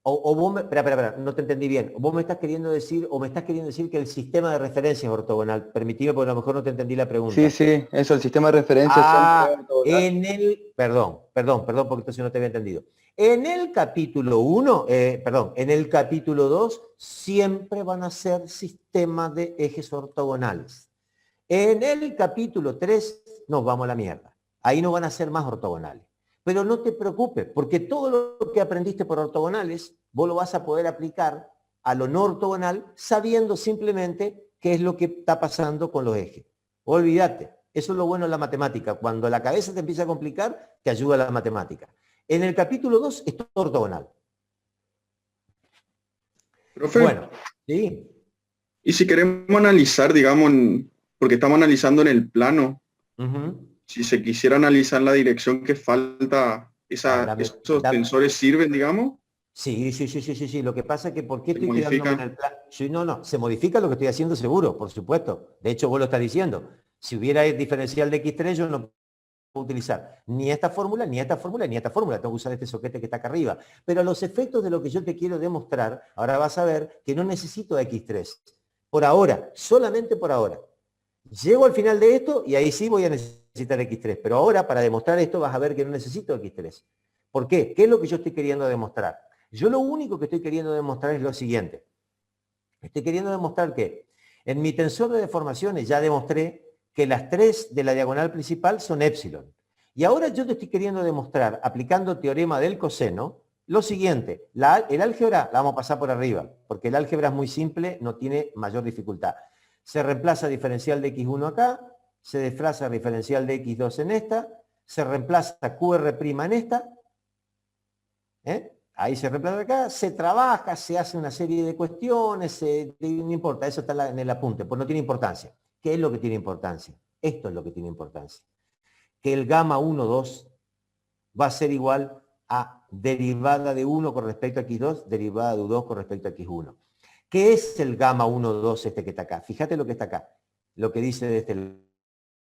O vos me, espera, no te entendí bien. Vos me estás queriendo decir, o me estás queriendo decir que el sistema de referencia es ortogonal. Permitime, porque a lo mejor no te entendí la pregunta. Sí, eso, el sistema de referencia siempre es ortogonal. En el, perdón, porque entonces no te había entendido. En el capítulo 1, en el capítulo 2, siempre van a ser sistemas de ejes ortogonales. En el capítulo 3, nos vamos a la mierda. Ahí no van a ser más ortogonales. Pero no te preocupes, porque todo lo que aprendiste por ortogonales, vos lo vas a poder aplicar a lo no ortogonal, sabiendo simplemente qué es lo que está pasando con los ejes. Olvídate, eso es lo bueno en la matemática. Cuando la cabeza te empieza a complicar, te ayuda la matemática. En el capítulo 2 es todo ortogonal. Profe, Bueno, sí. y si queremos analizar, digamos, porque estamos analizando en el plano, si se quisiera analizar la dirección que falta, esos tensores sirven, digamos. Sí. Lo que pasa es que ¿por qué ¿Se estoy modifica? quedándome en el plano? Sí, no, se modifica lo que estoy haciendo seguro, por supuesto. De hecho, vos lo estás diciendo. Si hubiera el diferencial de X3, yo no puedo utilizar ni esta fórmula, ni esta fórmula, ni esta fórmula. Tengo que usar este soquete que está acá arriba. Pero los efectos de lo que yo te quiero demostrar, ahora vas a ver que no necesito X3. Por ahora, solamente por ahora. Llego al final de esto y ahí sí voy a necesitar X3. Pero ahora, para demostrar esto, vas a ver que no necesito X3. ¿Por qué? ¿Qué es lo que yo estoy queriendo demostrar? Yo lo único que estoy queriendo demostrar es lo siguiente. Estoy queriendo demostrar que en mi tensor de deformaciones ya demostré que las 3 de la diagonal principal son epsilon. Y ahora yo te estoy queriendo demostrar, aplicando teorema del coseno, lo siguiente. El álgebra la vamos a pasar por arriba, porque el álgebra es muy simple, no tiene mayor dificultad. Se reemplaza diferencial de X1 acá, se desplaza diferencial de X2 en esta, se reemplaza QR' en esta, ahí se reemplaza acá, se trabaja, se hace una serie de cuestiones, no importa, eso está en el apunte, pues no tiene importancia. ¿Qué es lo que tiene importancia? Esto es lo que tiene importancia. Que el gamma 1, 2 va a ser igual a derivada de 1 con respecto a X2, derivada de 2 con respecto a X1. ¿Qué es el gamma 1, 2 este que está acá? Fíjate lo que está acá, lo que dice de este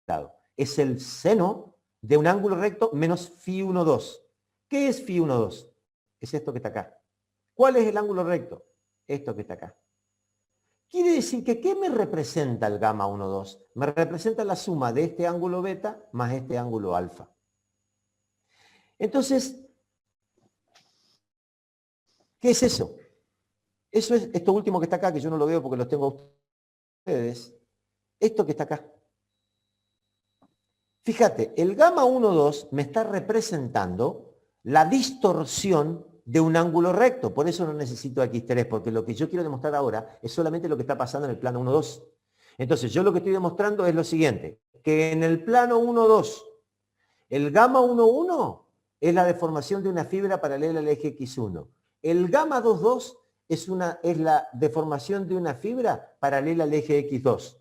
lado. Es el seno de un ángulo recto menos phi 1, 2. ¿Qué es phi 1, 2? Es esto que está acá. ¿Cuál es el ángulo recto? Esto que está acá. Quiere decir que ¿qué me representa el gamma 1, 2? Me representa la suma de este ángulo beta más este ángulo alfa. Entonces, ¿qué es eso? Eso es esto último que está acá, que yo no lo veo porque los tengo a ustedes. Esto que está acá. Fíjate, el gamma 1, 2 me está representando la distorsión de un ángulo recto. Por eso no necesito X3, porque lo que yo quiero demostrar ahora es solamente lo que está pasando en el plano 1, 2. Entonces, yo lo que estoy demostrando es lo siguiente, que en el plano 1, 2, el gamma 1, 1 es la deformación de una fibra paralela al eje X1. El gamma 2, 2 es la deformación de una fibra paralela al eje X2.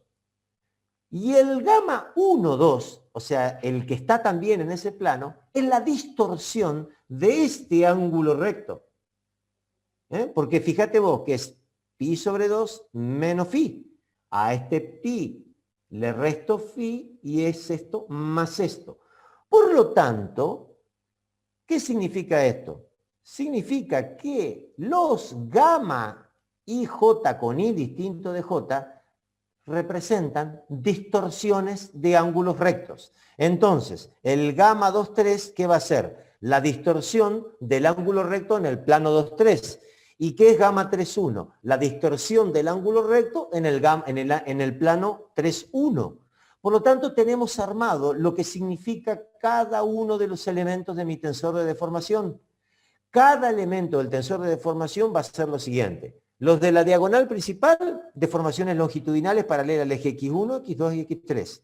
Y el gamma 1, 2, o sea, el que está también en ese plano, es la distorsión de este ángulo recto. Porque fíjate vos que es pi sobre 2 menos phi. A este pi le resto phi y es esto más esto. Por lo tanto, ¿qué significa esto? Significa que los gamma y j con i distinto de j representan distorsiones de ángulos rectos. Entonces, el gamma 2, 3, ¿qué va a ser? La distorsión del ángulo recto en el plano 2, 3. ¿Y qué es gamma 3, 1? La distorsión del ángulo recto en el plano 3, 1. Por lo tanto, tenemos armado lo que significa cada uno de los elementos de mi tensor de deformación. Cada elemento del tensor de deformación va a ser lo siguiente. Los de la diagonal principal, deformaciones longitudinales paralelas al eje X1, X2 y X3.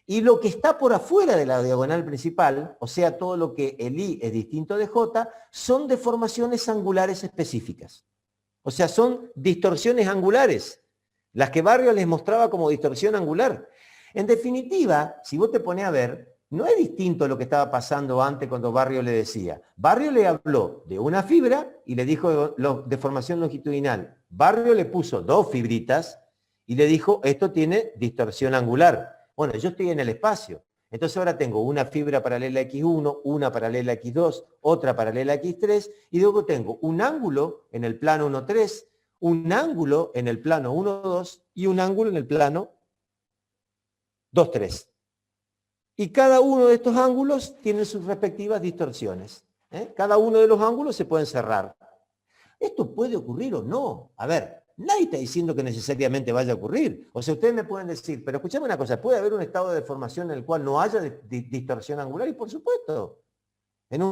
Y lo que está por afuera de la diagonal principal, o sea, todo lo que el I es distinto de J, son deformaciones angulares específicas. O sea, son distorsiones angulares, las que Barrio les mostraba como distorsión angular. En definitiva, si vos te pones a ver, no es distinto a lo que estaba pasando antes cuando Barrio le decía. Barrio le habló de una fibra y le dijo deformación longitudinal. Barrio le puso dos fibritas y le dijo, esto tiene distorsión angular. Bueno, yo estoy en el espacio. Entonces ahora tengo una fibra paralela a X1, una paralela a X2, otra paralela a X3, y luego tengo un ángulo en el plano 1,3, un ángulo en el plano 1,2 y un ángulo en el plano 2,3. Y cada uno de estos ángulos tiene sus respectivas distorsiones. Cada uno de los ángulos se pueden cerrar. ¿Esto puede ocurrir o no? A ver, nadie está diciendo que necesariamente vaya a ocurrir. O sea, ustedes me pueden decir, pero escuchame una cosa, ¿puede haber un estado de deformación en el cual no haya distorsión angular? Y por supuesto. En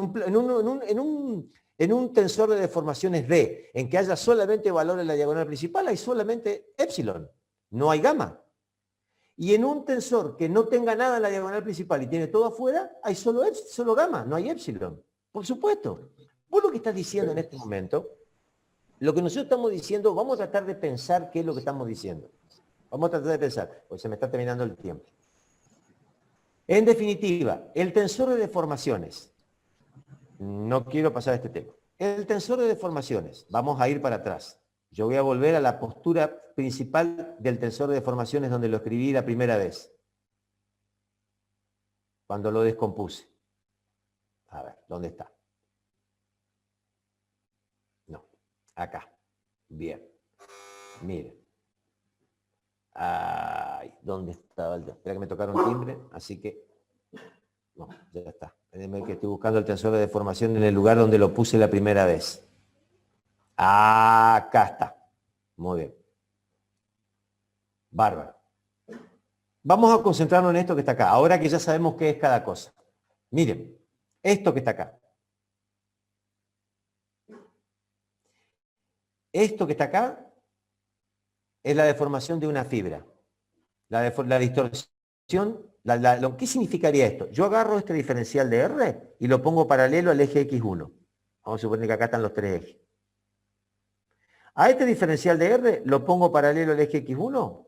un tensor de deformaciones D, en que haya solamente valor en la diagonal principal, hay solamente epsilon, no hay gamma. Y en un tensor que no tenga nada en la diagonal principal y tiene todo afuera, hay solo gamma, no hay epsilon. Por supuesto. Vos lo que estás diciendo en este momento, lo que nosotros estamos diciendo, vamos a tratar de pensar qué es lo que estamos diciendo. Vamos a tratar de pensar, porque se me está terminando el tiempo. En definitiva, el tensor de deformaciones. No quiero pasar este tema. El tensor de deformaciones, vamos a ir para atrás. Yo voy a volver a la postura principal del tensor de deformaciones donde lo escribí la primera vez. Cuando lo descompuse. A ver, ¿dónde está? No, acá. Bien. Miren. Ay, ¿dónde estaba el... Espera que me tocaron timbre, así que... No, ya está. Espérenme que estoy buscando el tensor de deformación en el lugar donde lo puse la primera vez. Acá está. Muy bien. Bárbaro. Vamos a concentrarnos en esto que está acá. Ahora que ya sabemos qué es cada cosa. Miren, esto que está acá. Esto que está acá es la deformación de una fibra. La distorsión. ¿Qué significaría esto? Yo agarro este diferencial de R y lo pongo paralelo al eje X1. Vamos a suponer que acá están los tres ejes. A este diferencial de R lo pongo paralelo al eje X1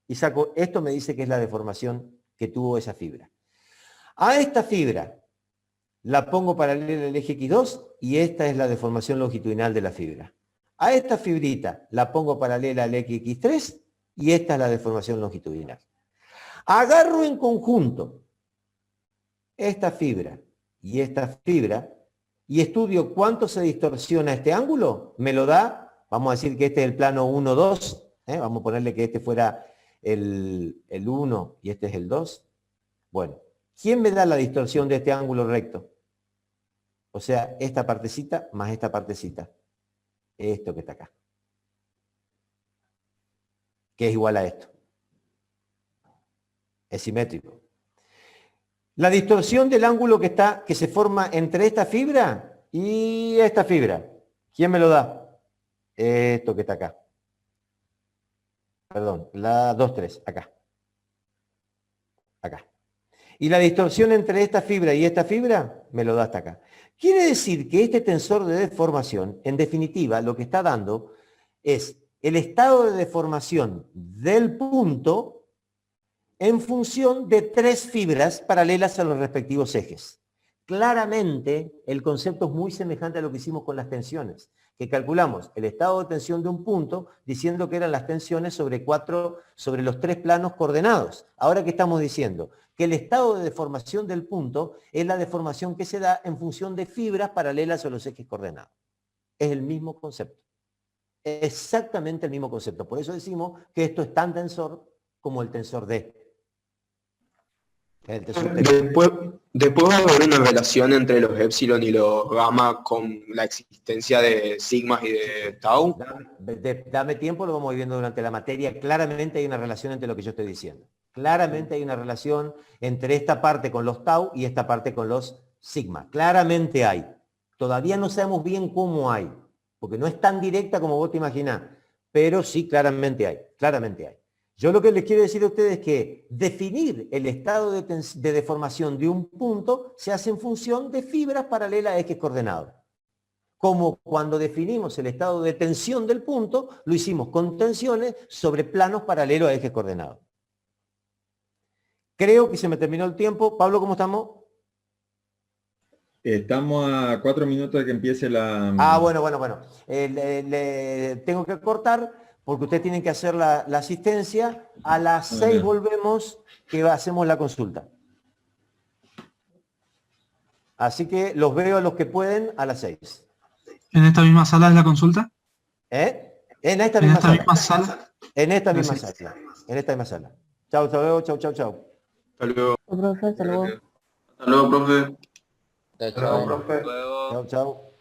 y saco, esto me dice que es la deformación que tuvo esa fibra. A esta fibra la pongo paralela al eje X2 y esta es la deformación longitudinal de la fibra. A esta fibrita la pongo paralela al eje X3 y esta es la deformación longitudinal. Agarro en conjunto esta fibra y estudio cuánto se distorsiona este ángulo, me lo da, vamos a decir que este es el plano 1, 2, vamos a ponerle que este fuera el 1 y este es el 2. Bueno, ¿quién me da la distorsión de este ángulo recto? O sea, esta partecita más esta partecita. Esto que está acá. Que es igual a esto. Es simétrico. La distorsión del ángulo que se forma entre esta fibra y esta fibra. ¿Quién me lo da? Esto que está acá. Perdón, la 2, 3, acá. Acá. Y la distorsión entre esta fibra y esta fibra me lo da hasta acá. Quiere decir que este tensor de deformación, en definitiva, lo que está dando es el estado de deformación del punto en función de tres fibras paralelas a los respectivos ejes. Claramente, el concepto es muy semejante a lo que hicimos con las tensiones, que calculamos el estado de tensión de un punto diciendo que eran las tensiones sobre los tres planos coordenados. Ahora, ¿qué estamos diciendo? Que el estado de deformación del punto es la deformación que se da en función de fibras paralelas a los ejes coordenados. Es el mismo concepto. Exactamente el mismo concepto. Por eso decimos que esto es tan tensor como el tensor D. Después va a haber una relación entre los epsilon y los gamma con la existencia de sigmas y de tau. Dame tiempo, lo vamos viendo durante la materia. Claramente hay una relación entre lo que yo estoy diciendo. Claramente hay una relación entre esta parte con los tau y esta parte con los sigma. Claramente hay. Todavía no sabemos bien cómo hay, porque no es tan directa como vos te imaginás. pero sí, claramente hay, claramente hay. Yo lo que les quiero decir a ustedes es que definir el estado de deformación de un punto se hace en función de fibras paralelas a X coordenado. Como cuando definimos el estado de tensión del punto, lo hicimos con tensiones sobre planos paralelos a ejes coordenados. Creo que se me terminó el tiempo. Pablo, ¿cómo estamos? Estamos a 4 minutos de que empiece la... Bueno. Tengo que cortar porque ustedes tienen que hacer la asistencia. A las 6 volvemos, que hacemos la consulta. Así que los veo a los que pueden a las 6. ¿En esta misma sala es la consulta? En esta misma sala. En esta misma sala. En esta misma sala. Chau, chau, chau, chau, chau. Hasta luego. Profe, hasta luego. Hasta luego, profe. Chao, Chau, chau.